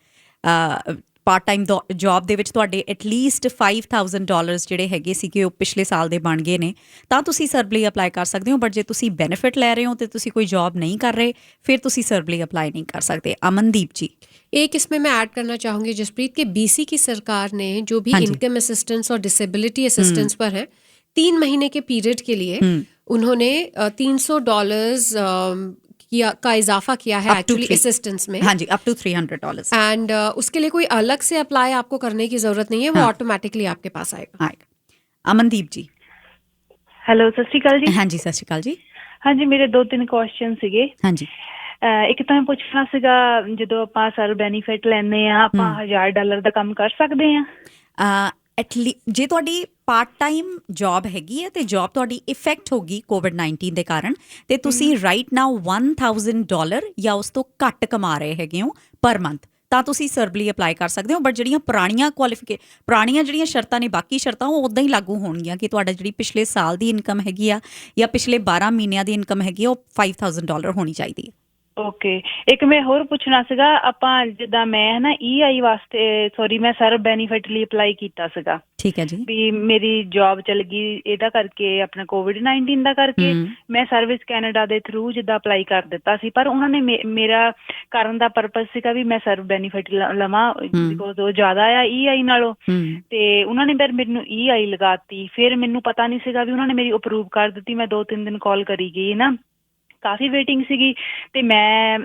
ਪਾਰਟ ਟਾਈਮ ਜੌਬ ਦੇ ਵਿੱਚ ਤੁਹਾਡੇ ਐਟਲੀਸਟ $5000 ਜਿਹੜੇ ਹੈਗੇ ਸੀਗੇ ਉਹ ਪਿਛਲੇ ਸਾਲ ਦੇ ਬਣ ਗਏ ਨੇ, ਤਾਂ ਤੁਸੀਂ ਸਰਬ ਲਈ ਅਪਲਾਈ ਕਰ ਸਕਦੇ ਹੋ। ਬਟ ਜੇ ਤੁਸੀਂ ਬੈਨੀਫਿਟ ਲੈ ਰਹੇ ਹੋ ਤੇ ਤੁਸੀਂ ਕੋਈ ਜੌਬ ਨਹੀਂ ਕਰ ਰਹੇ, ਫਿਰ ਤੁਸੀਂ ਸਰਬ ਲਈ ਅਪਲਾਈ ਨਹੀਂ ਕਰ ਸਕਦੇ। ਅਮਨਦੀਪ ਜੀ। एक इसमें मैं ऐड करना चाहूँगी जसप्रीत कि BC की सरकार ने जो भी इनकम असिस्टेंस और डिसेबिलिटी असिस्टेंस पर है, 3 महीने के पीरियड के लिए उन्होंने $300 का इजाफा किया है एक्चुअली असिस्टेंस में। हाँ जी, अप टू $300। एंड उसके लिए कोई अलग से अप्लाई आपको करने की जरूरत नहीं है, वो ऑटोमेटिकली आपके पास आएगा। अमनदीप जी। ਹੈਲੋ, ਸਤਿ ਸ਼੍ਰੀ ਅਕਾਲ ਜੀ। ਹਾਂਜੀ, ਸਤਿ ਸ਼੍ਰੀ ਅਕਾਲ ਜੀ। ਹਾਂਜੀ, ਮੇਰੇ 2-3 ਕੁਐਸਚਨ ਸੀਗੇ। ਹਾਂਜੀ, ਇੱਕ ਤਾਂ ਮੈਂ ਪੁੱਛਣਾ ਸੀਗਾ, ਜਦੋਂ ਆਪਾਂ ਸਰ ਬੈਨੀਫਿਟ ਲੈਂਦੇ ਆ, ਆਪਾਂ $1000 ਦਾ ਕੰਮ ਕਰ ਸਕਦੇ ਆ? ਜੇ ਤੁਹਾਡੀ ਪਾਰਟ ਟਾਈਮ ਜੌਬ ਹੈਗੀ ਹੈ ਤੇ ਜੌਬ ਤੁਹਾਡੀ ਇਫੈਕਟ ਹੋ ਗਈ COVID-19 ਦੇ ਕਾਰਨ, ਤੇ ਤੁਸੀਂ ਰਾਈਟ ਨਾਓ $1000 ਜਾਂ ਉਸ ਤੋਂ ਘੱਟ ਕਮਾ ਰਹੇ ਹੈਗੇ ਹੋ ਪਰ ਮੰਥ, ਤਾਂ ਤੁਸੀਂ ਸਰਬ ਲਈ ਅਪਲਾਈ ਕਰ ਸਕਦੇ ਹੋ। ਬਟ ਜਿਹੜੀਆਂ ਪੁਰਾਣੀਆਂ ਜਿਹੜੀਆਂ ਸ਼ਰਤਾਂ ਨੇ, ਬਾਕੀ ਸ਼ਰਤਾਂ ਉਹ ਉੱਦਾਂ ਹੀ ਲਾਗੂ ਹੋਣਗੀਆਂ ਕਿ ਤੁਹਾਡਾ ਜਿਹੜੀ ਪਿਛਲੇ ਸਾਲ ਦੀ ਇਨਕਮ ਹੈਗੀ ਆ ਜਾਂ ਪਿਛਲੇ 12 ਮਹੀਨਿਆਂ ਦੀ ਇਨਕਮ ਹੈਗੀ ਆ ਉਹ $5,000 ਹੋਣੀ ਚਾਹੀਦੀ ਹੈ। ਓਕੇ, ਇੱਕ ਮੈਂ ਹੋਰ ਪੁੱਛਣਾ ਸੀਗਾ, ਆਪਾਂ ਜਿੱਦਾਂ ਮੈਂ ਨਾ EI ਵਾਸਤੇ ਮੈਂ ਸਰਬ ਬੈਨੀਫਿਟ ਲਈ ਅਪਲਾਈ ਕੀਤਾ ਸੀਗਾ। ਠੀਕ ਹੈ ਜੀ। ਵੀ ਮੇਰੀ ਜੌਬ ਚਲ ਗਈ ਇਹਦਾ ਕਰਕੇ, ਆਪਣਾ COVID-19 ਦਾ ਕਰਕੇ ਮੈਂ ਸਰਵਿਸ ਕੈਨੇਡਾ ਦੇ ਥਰੂ ਜਿੱਦਾਂ ਅਪਲਾਈ ਕਰ ਦਿੱਤਾ ਸੀ, ਪਰ ਉਹਨਾਂ ਨੇ ਮੇਰਾ ਕਰਨ ਦਾ ਪਰਪਸ ਸੀਗਾ ਵੀ ਮੈਂ ਸਰਬ ਬੈਨੀਫਿਟ ਲਵਾਂ ਬਿਕੋਜ਼ ਉਹ ਜ਼ਿਆਦਾ ਆ EI ਨਾਲੋਂ, ਤੇ ਉਹਨਾਂ ਨੇ ਫਿਰ ਮੈਨੂੰ EI ਲਗਾਤੀ। ਫਿਰ ਮੈਨੂੰ ਪਤਾ ਨਹੀਂ ਸੀਗਾ ਵੀ ਉਹਨਾਂ ਨੇ ਮੇਰੀ ਅਪਰੂਵ ਕਰ ਦਿੱਤੀ। ਮੈਂ 2-3 ਦਿਨ ਕਾਲ ਕਰੀ ਗਈ ਨਾ, ਕਾਫੀ ਵੇਟਿੰਗ ਸੀਗੀ, ਤੇ ਮੈਂ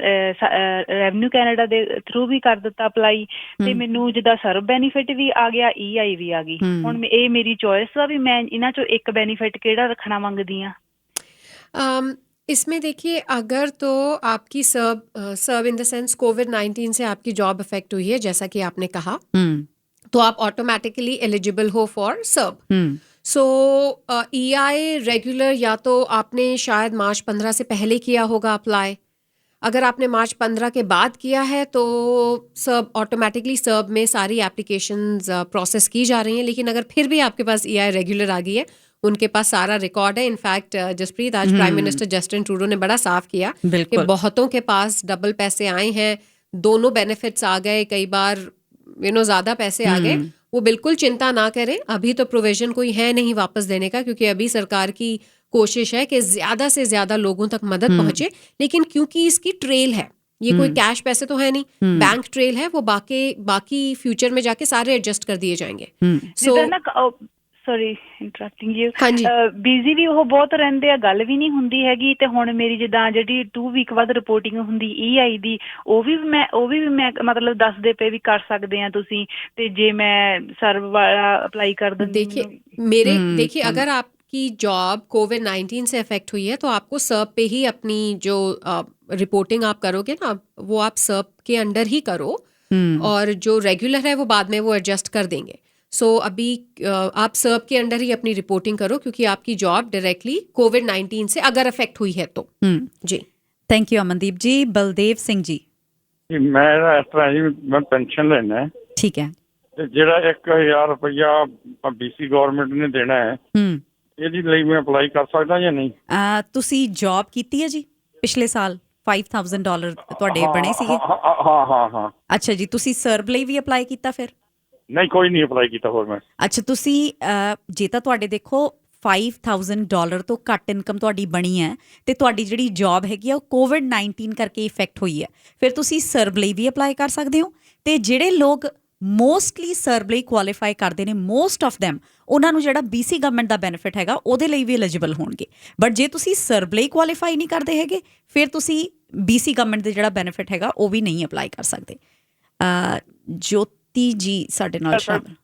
ਰੈਵਨਿਊ ਕੈਨੇਡਾ ਦੇ ਥਰੂ ਵੀ ਕਰ ਦਿੱਤਾ ਅਪਲਾਈ, ਤੇ ਮੈਨੂੰ ਜਿੱਦਾਂ ਸਰਬ ਬੈਨੀਫਿਟ ਵੀ ਆ ਗਿਆ, EI ਵੀ ਆ ਗਈ। ਹੁਣ ਇਹ ਮੇਰੀ ਚੋਇਸ ਆ ਵੀ ਮੈਂ ਇਹਨਾਂ ਚੋਂ ਇੱਕ ਬੈਨੀਫਿਟ ਕਿਹੜਾ ਰੱਖਣਾ ਮੰਗਦੀ ਆ। इसमें देखिए, अगर तो आपकी SERB in the sense COVID-19 से आपकी जॉब अफेक्ट हुई है, जैसा कि आपने कहा, तो आप ऑटोमेटिकली एलिजिबल हो for SERB. So EI regular या तो आपने शायद मार्च 15 से पहले किया होगा अप्लाई। अगर आपने मार्च 15 के बाद किया है तो सर्ब ऑटोमेटिकली सर्ब में सारी एप्लीकेशंस प्रोसेस की जा रही हैं। लेकिन अगर फिर भी आपके पास EI रेगुलर आ गई है, उनके पास सारा रिकॉर्ड है। इनफैक्ट जसप्रीत, आज प्राइम मिनिस्टर जस्टिन ट्रूडो ने बड़ा साफ किया कि बहुतों के पास डबल पैसे आए हैं, दोनों बेनिफिट्स आ गए, कई बार ज़्यादा पैसे आ गए। वो बिल्कुल चिंता ना करें, अभी तो प्रोविजन कोई है नहीं वापस देने का, क्योंकि अभी सरकार की कोशिश है कि ज़्यादा से ज़्यादा लोगों तक मदद पहुंचे। लेकिन क्योंकि इसकी ट्रेल है, ये कोई कैश पैसे तो है नहीं, बैंक ट्रेल है, वो बाकी फ्यूचर में जाके सारे एडजस्ट कर दिए जाएंगे। सो ਸੌਰੀ ਇੰਟਰਪਟਿੰਗ ਯੂ। ਹਾਂਜੀ, ਬਿਜ਼ੀ ਵੀ ਉਹ ਬਹੁਤ ਰਹਿੰਦੇ ਆ, ਗੱਲ ਵੀ ਨਹੀਂ ਹੁੰਦੀ ਹੈਗੀ। ਤੇ ਹੁਣ ਮੇਰੀ ਜਿੱਦਾਂ ਜਿਹੜੀ 2 ਵੀਕ ਬਾਅਦ ਰਿਪੋਰਟਿੰਗ ਹੁੰਦੀ EI ਦੀ, ਉਹ ਵੀ ਮੈਂ ਮਤਲਬ ਦੱਸਦੇ ਪਏ ਵੀ ਕਰ ਸਕਦੇ ਆ ਤੁਸੀਂ, ਤੇ ਜੇ ਮੈਂ ਸਰਵ वाला अप्लाई कर दूं। देखिए अगर आपकी जॉब COVID-19 से अफेक्ट हुई है तो आपको सर्व पे ही अपनी जो रिपोर्टिंग आप करोगे ना, वो आप सर्व के अंडर ही करो, और जो रेगुलर है वो बाद में वो एडजस्ट कर देंगे। सो अभी आप सर्व के अंडर ही अपनी रिपोर्टिंग करो, क्योंकि आपकी जॉब डायरेक्टली COVID-19 से अगर अफेक्ट हुई है तो। जी, थैंक यू अमनदीप जी। बलदेव सिंह जी। मैं इस तरह जी, मैं पेंशन लेना है। ठीक है। ਤੇ ਜਿਹੜਾ 1000 ਰੁਪਇਆ BC ਗਵਰਨਮੈਂਟ ਨੇ ਦੇਣਾ ਹੈ, ਇਹਦੇ ਲਈ ਮੈਂ ਅਪਲਾਈ ਕਰ ਸਕਦਾ ਜਾਂ ਨਹੀਂ? ਤੁਸੀਂ ਜੌਬ ਕੀਤੀ ਹੈ ਜੀ ਪਿਛਲੇ ਸਾਲ? $5,000 ਤੁਹਾਡੇ ਬਣੇ ਸੀਗੇ? ਹਾਂ। ਅੱਛਾ ਜੀ, ਤੁਸੀਂ ਸਰਬ ਲਈ ਵੀ ਅਪਲਾਈ ਕੀਤਾ ਫਿਰ? ਨਹੀਂ, ਕੋਈ ਨਹੀਂ ਅਪਲਾਈ ਕੀਤਾ ਹੋਰ ਮੈਂ। ਅੱਛਾ, ਤੁਸੀਂ ਜੇ ਤਾਂ ਤੁਹਾਡੇ ਦੇਖੋ $5,000 ਤੋਂ ਘੱਟ ਇਨਕਮ ਤੁਹਾਡੀ ਬਣੀ ਹੈ, ਤੇ ਤੁਹਾਡੀ ਜਿਹੜੀ ਜੌਬ ਹੈਗੀ ਆ ਉਹ COVID-19 ਕਰਕੇ ਇਫੈਕਟ ਹੋਈ ਹੈ, ਫਿਰ ਤੁਸੀਂ ਸਰਬ ਲਈ ਵੀ ਅਪਲਾਈ ਕਰ ਸਕਦੇ ਹੋ। ਤੇ ਜਿਹੜੇ ਲੋਕ ਮੋਸਟਲੀ ਸਰਬ ਲਈ ਕੁਆਲੀਫਾਈ ਕਰਦੇ ਨੇ, ਮੋਸਟ ਆਫ ਦੈਮ, ਉਹਨਾਂ ਨੂੰ ਜਿਹੜਾ BC ਗਵਰਨਮੈਂਟ ਦਾ ਬੈਨੀਫਿਟ ਹੈਗਾ ਉਹਦੇ ਲਈ ਵੀ ਐਲੀਜੀਬਲ ਹੋਣਗੇ। ਬਟ ਜੇ ਤੁਸੀਂ ਸਰਬ ਲਈ ਕੁਆਲੀਫਾਈ ਨਹੀਂ ਕਰਦੇ ਹੈਗੇ, ਫਿਰ ਤੁਸੀਂ BC ਗਵਰਨਮੈਂਟ ਦੇ ਜਿਹੜਾ ਬੈਨੀਫਿਟ ਹੈਗਾ ਉਹ ਵੀ ਨਹੀਂ ਅਪਲਾਈ ਕਰ ਸਕਦੇ। ਜੋਤੀ ਜੀ ਸਾਡੇ ਨਾਲ ਸ਼ਾਮਲ।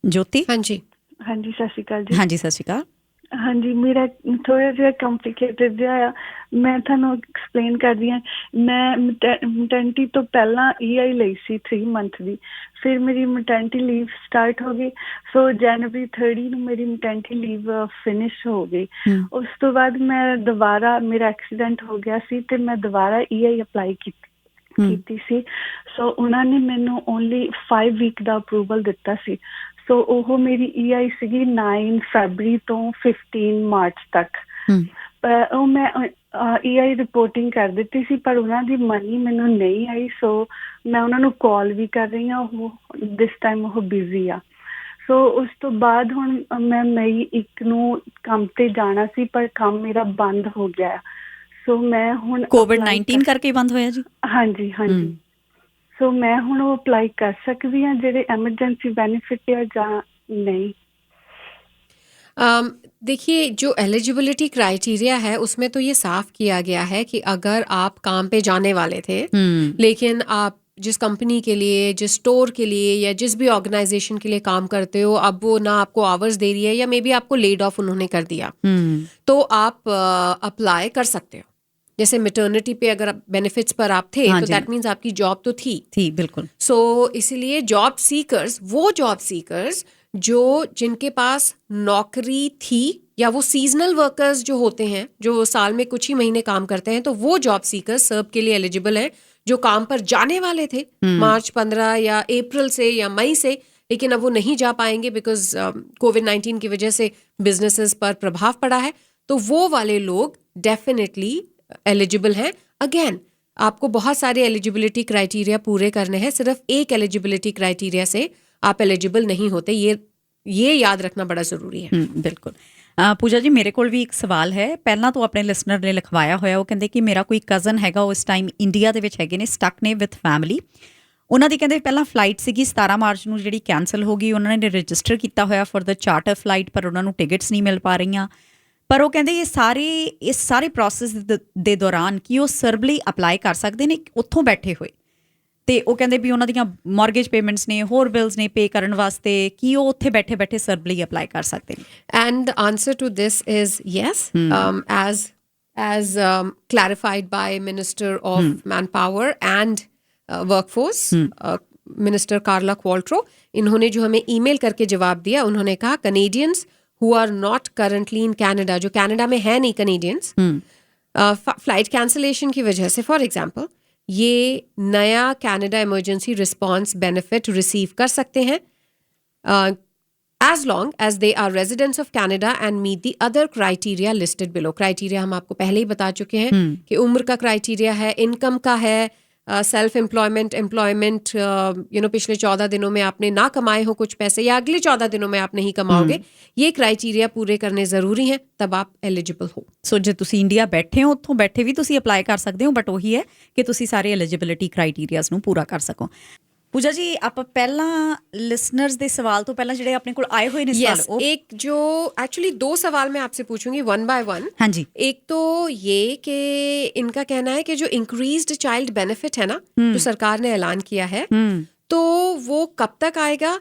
ਜੋਤੀ। ਹਾਂਜੀ ਸਤਿ ਸ਼੍ਰੀ ਅਕਾਲ ਜੀ। ਹਾਂਜੀ, ਸਤਿ ਸ਼੍ਰੀ ਅਕਾਲ। ਹਾਂਜੀ, ਮੇਰਾ ਥੋੜਾ ਜਿਹਾ ਕੰਪਲਿਕੇਟਡ ਜਿਹਾ ਆ, ਮੈਂ ਤੁਹਾਨੂੰ ਐਕਸਪਲੇਨ ਕਰਦੀ ਹਾਂ। ਮੈਂ ਮੈਟਰਨਿਟੀ ਤੋਂ ਪਹਿਲਾਂ EI ਲਈ ਸੀ 3 ਮੰਥ ਦੀ, ਫਿਰ ਮੇਰੀ ਮੈਟਰਨਿਟੀ ਲੀਵ ਸਟਾਰਟ ਹੋ ਗਈ। ਸੋ ਜਨਵਰੀ 30 ਨੂੰ ਮੇਰੀ ਮੈਟਰਨਿਟੀ ਲੀਵ ਫਿਨਿਸ਼ ਹੋ ਗਈ। ਉਸ ਤੋਂ ਬਾਅਦ ਮੈਂ ਦੁਬਾਰਾ, ਮੇਰਾ ਐਕਸੀਡੈਂਟ ਹੋ ਗਿਆ ਸੀ ਤੇ ਮੈਂ ਦੁਬਾਰਾ EI ਅਪਲਾਈ ਕੀਤੀ ਸੀ। ਸੋ ਉਹਨਾਂ ਨੇ ਮੈਨੂੰ ਓਨਲੀ 5 ਵੀਕ ਦਾ ਅਪਰੂਵਲ ਦਿੱਤਾ ਸੀ। ਸੋ ਉਹ ਮੇਰੀ EI ਸੀਗੀ 9 ਫਰਵਰੀ ਤੋਂ 15 ਮਾਰਚ ਤੱਕ। ਉਹ ਮੈਂ EI ਰਿਪੋਰਟਿੰਗ ਕਰ ਦਿੱਤੀ ਸੀ, ਪਰ ਉਹਨਾਂ ਦੀ ਮਨੀ ਮੈਨੂੰ ਨਹੀਂ ਆਈ। ਸੋ ਮੈਂ ਉਹਨਾਂ ਨੂੰ ਕਾਲ ਵੀ ਕਰ ਰਹੀ ਹਾਂ, ਉਹ ਦਿਸ ਟਾਈਮ ਉਹ ਬਿਜ਼ੀ ਆ। ਸੋ ਉਸ ਤੋਂ ਬਾਅਦ ਹੁਣ ਮੈਂ ਮਈ 1 ਨੂੰ ਕੰਮ ਤੇ ਜਾਣਾ ਸੀ, ਪਰ ਕੰਮ ਮੇਰਾ ਬੰਦ ਹੋ ਗਿਆ। ਸੋ ਮੈਂ ਹੁਣ COVID-19 ਕਰਕੇ ਬੰਦ ਹੋਇਆ ਜੀ? ਹਾਂਜੀ। ਸੋ ਮੈਂ ਹੁਣ ਉਹ ਅਪਲਾਈ ਕਰ ਸਕਦੀ ਹਾਂ ਜਿਹੜੇ ਐਮਰਜੈਂसी बेनिफिट या ਜਾਂ नहीं? देखिए, जो एलिजिबिलिटी क्राइटेरिया है उसमें तो ये साफ किया गया है कि अगर आप काम पे जाने वाले थे, लेकिन आप जिस कंपनी के लिए, जिस स्टोर के लिए या जिस भी ऑर्गेनाइजेशन के लिए काम करते हो, अब वो ना आपको आवर्स दे रही है या मे बी आपको लेड ऑफ उन्होंने कर दिया, तो आप अप्लाई कर सकते हो। जैसे मैटरनिटी पे अगर बेनिफिट्स पर आप थे, तो दैट मीन्स आपकी जॉब तो थी बिल्कुल। सो इसीलिए जॉब सीकर्स, वो जॉब सीकर्स जिनके पास नौकरी थी या वो सीजनल वर्कर्स जो होते हैं, जो साल में कुछ ही महीने काम करते हैं, तो वो जॉब सीकर्स सर्ब के लिए एलिजिबल हैं, जो काम पर जाने वाले थे मार्च 15 या अप्रैल से या मई से, लेकिन अब वो नहीं जा पाएंगे बिकॉज कोविड-19 की वजह से बिजनेसेस पर प्रभाव पड़ा है, तो वो वाले लोग डेफिनेटली एलिजिबल हैं। अगेन, आपको बहुत सारे एलिजिबिलिटी क्राइटेरिया पूरे करने हैं, सिर्फ एक एलिजिबिलिटी क्राइटेरिया से आप एलिजिबल नहीं होते, ये याद रखना बड़ा ਜ਼ਰੂਰੀ ਹੈ। ਬਿਲਕੁਲ। ਪੂਜਾ ਜੀ, ਮੇਰੇ ਕੋਲ ਵੀ ਇੱਕ ਸਵਾਲ ਹੈ। ਪਹਿਲਾਂ ਤੋਂ ਆਪਣੇ ਲਿਸਨਰ ਨੇ ਲਿਖਵਾਇਆ ਹੋਇਆ, ਉਹ ਕਹਿੰਦੇ ਕਿ ਮੇਰਾ ਕੋਈ ਕਜ਼ਨ ਹੈਗਾ, ਉਹ ਇਸ ਟਾਈਮ ਇੰਡੀਆ ਦੇ ਵਿੱਚ ਹੈਗੇ ਨੇ, ਸਟਕ ਨੇ ਵਿਦ ਫੈਮਿਲੀ। ਉਹਨਾਂ ਦੀ ਕਹਿੰਦੇ ਪਹਿਲਾਂ ਫਲਾਈਟ ਸੀਗੀ 17 ਮਾਰਚ ਨੂੰ, ਜਿਹੜੀ ਕੈਂਸਲ ਹੋ ਗਈ। ਉਹਨਾਂ ਨੇ ਰਜਿਸਟਰ ਕੀਤਾ ਹੋਇਆ ਫॉर द ਚਾਰਟਰ ਫਲਾਈਟ, ਪਰ ਉਹਨਾਂ ਨੂੰ ਟਿਕਟਸ ਨਹੀਂ ਮਿਲ ਪਾ ਰਹੀਆਂ। ਪਰ ਉਹ ਕਹਿੰਦੇ ਇਸ ਸਾਰੇ ਪ੍ਰੋਸੈਸ ਦੇ ਦੌਰਾਨ ਕੀ ਉਹ ਸਰਬ ਲਈ ਅਪਲਾਈ ਕਰ ਸਕਦੇ ਨੇ ਉੱਥੋਂ ਬੈਠੇ ਹੋਏ? ਤੇ ਉਹ ਕਹਿੰਦੇ ਵੀ ਉਹਨਾਂ ਦੀਆਂ ਮਾਰਗੇਜ ਪੇਮੈਂਟਸ ਨੇ, ਹੋਰ ਬਿਲਸ ਨੇ ਪੇ ਕਰਨ ਵਾਸਤੇ, ਕੀ ਉਹ ਉੱਥੇ ਬੈਠੇ ਬੈਠੇ ਸਰਬ ਲਈ ਅਪਲਾਈ ਕਰ ਸਕਦੇ ਨੇ? And the answer to this is yes, as clarified by Minister of Manpower and Workforce, Minister Carla Qualtrough. इन्होंने जो हमें ईमेल करके जवाब दिया, उन्होंने कहा Canadians who are not currently in Canada, जो कनाडा में है नहीं Canadians, फ्लाइट कैंसलेशन की वजह से फॉर एग्जाम्पल ये नया Canada emergency response benefit receive कर सकते हैं as long as they are residents of Canada and meet the other criteria listed below. Criteria हम आपको पहले ही बता चुके हैं कि उम्र का क्राइटेरिया है, इनकम का है, सेल्फ एम्प्लॉयमेंट, पिछले 14 दिनों में आपने ना कमाए हो कुछ पैसे, या अगले 14 दिनों में आप नहीं कमाओगे, ये क्राइटेरिया पूरे करने ਜ਼ਰੂਰੀ ਹੈ, तब आप एलिजिबल हो। ਸੋ ਜੇ ਤੁਸੀਂ ਇੰਡੀਆ ਬੈਠੇ ਹੋ, ਉੱਥੋਂ ਬੈਠੇ ਵੀ ਤੁਸੀਂ ਅਪਲਾਈ ਕਰ ਸਕਦੇ ਹੋ, ਬਟ ਉਹੀ ਹੈ ਕਿ ਤੁਸੀਂ ਸਾਰੇ ਐਲੀਜੀਬਿਲਿਟੀ ਕ੍ਰਾਈਟੇਰੀਆਜ਼ ਨੂੰ ਪੂਰਾ ਕਰ ਸਕੋ। ਪੂਜਾ ਜੀ, ਆਪਾਂ ਪਹਿਲਾਂ ਲਿਸਨਰਸ ਦੇ ਸਵਾਲ ਤੋਂ ਪਹਿਲਾਂ ਜਿਹੜੇ ਆਪਣੇ ਕੋਲ ਆਏ ਹੋਏ ਨੇ ਸਵਾਲ, ਉਹ एक जो एक्चुअली 2 सवाल मैं आपसे पूछूंगी वन बाय वन। हाँ जी। एक तो ये कि इनका कहना है कि जो इंक्रीज्ड चाइल्ड बेनिफिट है ना, जो सरकार ने ऐलान किया है, तो वो कब तक आएगा,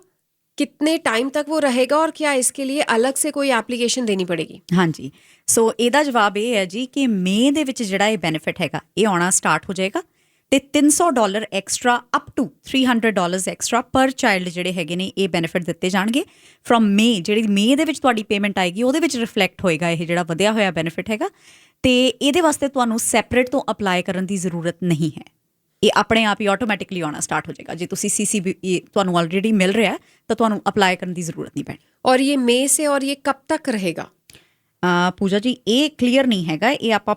कितने टाइम तक वो रहेगा, और क्या इसके लिए अलग से कोई एप्लीकेशन देनी पड़ेगी? ਹਾਂਜੀ। ਸੋ ਇਹਦਾ ਜਵਾਬ ਇਹ ਹੈ ਜੀ ਕਿ ਮਈ ਦੇ ਵਿੱਚ ਜਿਹੜਾ ਇਹ ਬੈਨੀਫਿਟ ਹੈਗਾ, ਇਹ ਆਉਣਾ ਸਟਾਰਟ ਹੋ ਜਾਏਗਾ, ਤੇ $300 ਐਕਸਟਰਾ ਅਪ ਟੂ $300 ਐਕਸਟਰਾ ਪਰ ਚਾਈਲਡ ਜਿਹੜੇ ਹੈਗੇ ਨੇ, ਇਹ ਬੈਨੀਫਿਟ ਦਿੱਤੇ ਜਾਣਗੇ ਫਰੋਮ ਮਈ। ਜਿਹੜੀ ਮਈ ਦੇ ਵਿੱਚ ਤੁਹਾਡੀ ਪੇਮੈਂਟ ਆਏਗੀ, ਉਹਦੇ ਵਿੱਚ ਰਿਫਲੈਕਟ ਹੋਏਗਾ ਇਹ ਜਿਹੜਾ ਵਧਿਆ ਹੋਇਆ ਬੈਨੀਫਿਟ ਹੈਗਾ, ਤੇ ਇਹਦੇ ਵਾਸਤੇ ਤੁਹਾਨੂੰ ਸੈਪਰੇਟ ਤੋਂ ਅਪਲਾਈ ਕਰਨ ਦੀ ਜ਼ਰੂਰਤ ਨਹੀਂ ਹੈ। ਇਹ ਆਪਣੇ ਆਪ ਹੀ ਆਟੋਮੈਟਿਕਲੀ ਆਉਣਾ ਸਟਾਰਟ ਹੋ ਜਾਏਗਾ। ਜੇ ਤੁਸੀਂ CCB ਤੁਹਾਨੂੰ ਆਲਰੇਡੀ ਮਿਲ ਰਿਹਾ ਤਾਂ ਤੁਹਾਨੂੰ ਅਪਲਾਈ ਕਰਨ ਦੀ ਜ਼ਰੂਰਤ ਨਹੀਂ ਪੈਣੀ। और ये मई से, और ये कब तक रहेगा? ਪੂਜਾ ਜੀ, ਇਹ ਕਲੀਅਰ ਨਹੀਂ ਹੈਗਾ, ਇਹ ਆਪਾਂ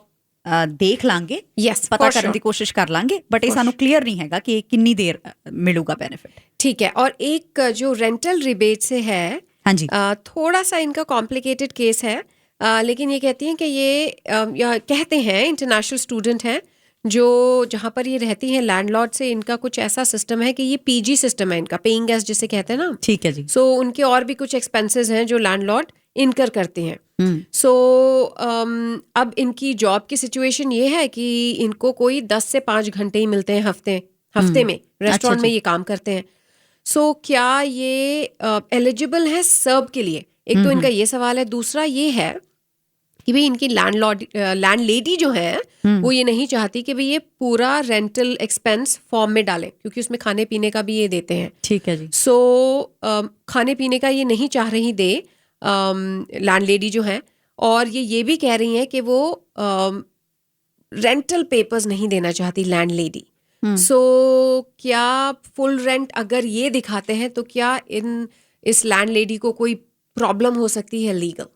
ਦੇਖ ਲਾਂਗੇ, Yes, ਪਤਾ for ਕਰਨ sure. ਦੀ ਕੋਸ਼ਿਸ਼ ਕਰ ਲਾਂਗੇ, ਬਟ ਇਹ ਸਾਨੂੰ ਕਲੀਅਰ ਨਹੀਂ ਹੈਗਾ ਕਿ ਕਿੰਨੀ ਦੇਰ ਮਿਲੂਗਾ ਬੈਨੀਫਿਟ। ठीक है। और एक जो रेंटल रिबेट से है, हाँ जी। थोड़ा सा इनका कॉम्प्लिकेटेड केस है, लेकिन ये कहती हैं कि ये कहते हैं इंटरनेशनल स्टूडेंट हैं जो जहाँ पर ये रहती हैं लैंडलॉर्ड से, इनका कुछ ऐसा सिस्टम है कि ये PG सिस्टम है इनका, पेइंग गेस्ट जिसे कहते हैं ना। ठीक है जी। सो उनके और भी कुछ एक्सपेंसेस हैं जो लैंडलॉर्ड इनकर करते हैं। सो अब इनकी जॉब की सिचुएशन ये है कि इनको कोई 10 से 5 घंटे ही मिलते हैं हफ्ते में, रेस्टोरेंट में ये काम करते हैं। सो क्या ये एलिजिबल है सर्ब के लिए? एक तो इनका ये सवाल है। दूसरा ये है कि भाई इनकी लैंडलेडी जो है वो ये नहीं चाहती कि भाई ये पूरा रेंटल एक्सपेंस फॉर्म में डालें, क्योंकि उसमें खाने पीने का भी ये देते हैं। ठीक है जी। सो खाने पीने का ये नहीं चाह रही दे लैंडलेडी जो है, और ये भी कह रही हैं कि वो रेंटल पेपर्स नहीं देना चाहती लैंडलेडी। सो क्या फुल रेंट अगर ये दिखाते हैं तो क्या इस लैंडलेडी को कोई प्रॉब्लम हो सकती है लीगल?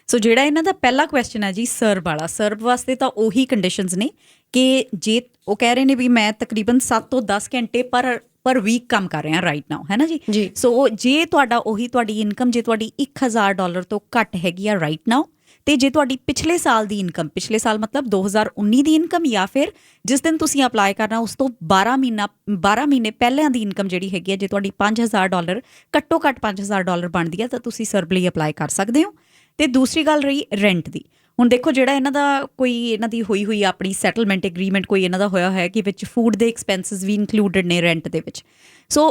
ਸੋ ਜਿਹੜਾ ਇਹਨਾਂ ਦਾ ਪਹਿਲਾ ਕੁਐਸਚਨ ਹੈ ਜੀ ਸਰਬ ਵਾਲਾ, ਸਰਬ ਵਾਸਤੇ ਤਾਂ ਉਹੀ ਕੰਡੀਸ਼ਨਸ ਨੇ ਕਿ ਜੇ ਉਹ ਕਹਿ ਰਹੇ ਨੇ ਵੀ ਮੈਂ ਤਕਰੀਬਨ 7 ਤੋਂ 10 ਘੰਟੇ ਪਰ ਵੀਕ ਕੰਮ ਕਰ ਰਿਹਾ ਰਾਈਟ ਨਾਓ, ਹੈ ਨਾ ਜੀ। ਸੋ ਜੇ ਤੁਹਾਡੀ ਇਨਕਮ ਜੇ ਤੁਹਾਡੀ $1000 ਤੋਂ ਘੱਟ ਹੈਗੀ ਆ ਰਾਈਟ ਨਾਓ, ਤੇ ਜੇ ਤੁਹਾਡੀ ਪਿਛਲੇ ਸਾਲ ਦੀ ਇਨਕਮ, ਪਿਛਲੇ ਸਾਲ ਮਤਲਬ 2019 ਦੀ ਇਨਕਮ, ਜਾਂ ਫਿਰ ਜਿਸ ਦਿਨ ਤੁਸੀਂ ਅਪਲਾਈ ਕਰਨਾ ਉਸ ਤੋਂ 12 ਮਹੀਨੇ ਪਹਿਲਾਂ ਦੀ ਇਨਕਮ ਜਿਹੜੀ ਹੈਗੀ ਆ, ਜੇ ਤੁਹਾਡੀ $5000 ਘੱਟੋ ਘੱਟ $5000 ਬਣਦੀ ਆ, ਤਾਂ ਤੁਸੀਂ ਸਰਬ ਲਈ ਅਪਲਾਈ ਕਰ ਸਕਦੇ ਹੋ। ਤੇ ਦੂਸਰੀ ਗੱਲ ਰਹੀ ਰੈਂਟ ਦੀ। ਹੁਣ ਦੇਖੋ, ਜਿਹੜਾ ਇਹਨਾਂ ਦੀ ਹੋਈ ਆਪਣੀ ਸੈਟਲਮੈਂਟ ਐਗਰੀਮੈਂਟ ਕੋਈ ਇਹਨਾਂ ਦਾ ਹੋਇਆ ਹੋਇਆ ਕਿ ਵਿੱਚ ਫੂਡ ਦੇ ਐਕਸਪੈਂਸਿਸ ਵੀ ਇਨਕਲੂਡਡ ਨੇ ਰੈਂਟ ਦੇ ਵਿੱਚ। ਸੋ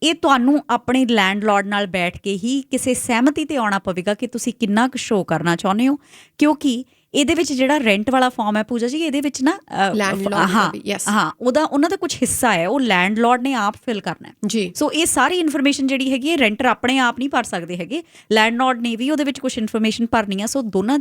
ਇਹ ਤੁਹਾਨੂੰ ਆਪਣੇ ਲੈਂਡਲॉर्ड ਨਾਲ ਬੈਠ ਕੇ ਹੀ ਕਿਸੇ ਸਹਿਮਤੀ ਤੇ ਆਉਣਾ ਪਵੇਗਾ ਕਿ ਤੁਸੀਂ ਕਿੰਨਾ ਕੁ ਸ਼ੋਅ ਕਰਨਾ ਚਾਹੁੰਦੇ ਹੋ, ਕਿਉਂਕਿ ਇਹਦੇ ਵਿੱਚ ਜਿਹੜਾ ਰੈਂਟ ਵਾਲਾ ਫਾਰਮ ਹੈ ਪੂਜਾ ਜੀ, ਇਹਦੇ ਵਿੱਚ ਨਾ Landlord ਹਾਂ ਦਾ ਵੀ, yes. ਹਾਂ ਉਹਨਾਂ ਦਾ ਕੁਝ ਹਿੱਸਾ ਹੈ, ਉਹ ਲੈਂਡਲॉर्ड ਨੇ ਆਪ ਫਿਲ ਕਰਨਾ ਹੈ ਜੀ। ਸੋ ਇਹ ਸਾਰੀ ਇਨਫੋਰਮੇਸ਼ਨ ਜਿਹੜੀ ਹੈਗੀ ਹੈ ਰੈਂਟਰ ਆਪਣੇ ਆਪ ਨਹੀਂ ਭਰ ਸਕਦੇ ਹੈਗੇ, ਲੈਂਡਲॉर्ड ਨੇ ਵੀ ਉਹਦੇ ਵਿੱਚ ਕੁਝ ਇਨਫੋਰਮੇਸ਼ਨ ਭਰਨੀ ਹੈ। ਸੋ ਦੋਵਾਂ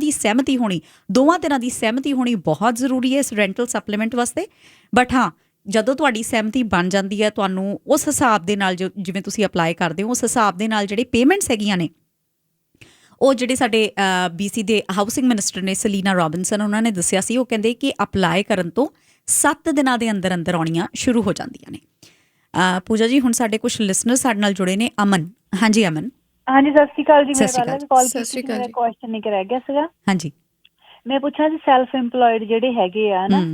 ਧਿਰਾਂ ਦੀ ਸਹਿਮਤੀ ਹੋਣੀ ਬਹੁਤ ਜ਼ਰੂਰੀ ਹੈ ਇਸ ਰੈਂਟਲ ਸਪਲੀਮੈਂਟ ਵਾਸਤੇ। ਬਟ ਹਾਂ, ਜਦੋਂ ਤੁਹਾਡੀ ਸਹਿਮਤੀ ਬਣ ਜਾਂਦੀ ਹੈ, ਤੁਹਾਨੂੰ ਉਸ ਹਿਸਾਬ ਦੇ ਨਾਲ ਜਿਵੇਂ ਤੁਸੀਂ ਅਪਲਾਈ ਕਰਦੇ ਹੋ ਉਸ ਹਿਸਾਬ ਦੇ ਨਾਲ ਜਿਹੜੇ ਪੇਮੈਂਟਸ ਹੈਗੀਆਂ ਨੇ, ਉਹ ਜਿਹੜੇ ਸਾਡੇ BC ਦੇ ਹਾਊਸਿੰਗ ਮਿਨਿਸਟਰ ਨੇ ਸਲੀਨਾ ਰੋਬਿਨਸਨ, ਉਹਨਾਂ ਨੇ ਦੱਸਿਆ ਸੀ, ਉਹ ਕਹਿੰਦੇ ਕਿ ਅਪਲਾਈ ਕਰਨ ਤੋਂ 7 ਦਿਨਾਂ ਦੇ ਅੰਦਰ ਅੰਦਰ ਆਉਣੀਆਂ ਸ਼ੁਰੂ ਹੋ ਜਾਂਦੀਆਂ ਨੇ। ਪੂਜਾ ਜੀ, ਹੁਣ ਸਾਡੇ ਕੁਝ ਲਿਸਨਰ ਸਾਡੇ ਨਾਲ ਜੁੜੇ ਨੇ। ਅਮਨ, ਹਾਂਜੀ ਅਮਨ। ਹਾਂਜੀ, ਸਤਿ ਸ਼੍ਰੀ ਅਕਾਲ ਜੀ। ਸਤਿ ਮੈਂ ਸ਼੍ਰੀ ਪਹਿਲਾਂ ਅਕਾਲ। ਵੀ ਕਾਲ ਸਤਿ ਸ਼੍ਰੀ ਕੀਤੀ, ਅਕਾਲ ਮੇਰਾ ਜੀ। ਕੁਐਸਚਨ ਇੱਕ ਰਹਿ ਗਿਆ ਸੀਗਾ। ਹਾਂਜੀ। ਮੈਂ ਪੁੱਛਣਾ ਜੀ, ਸੈਲਫ ਏਮਪਲੋਇਡ ਜਿਹੜੇ ਹੈਗੇ ਆ ਨਾ,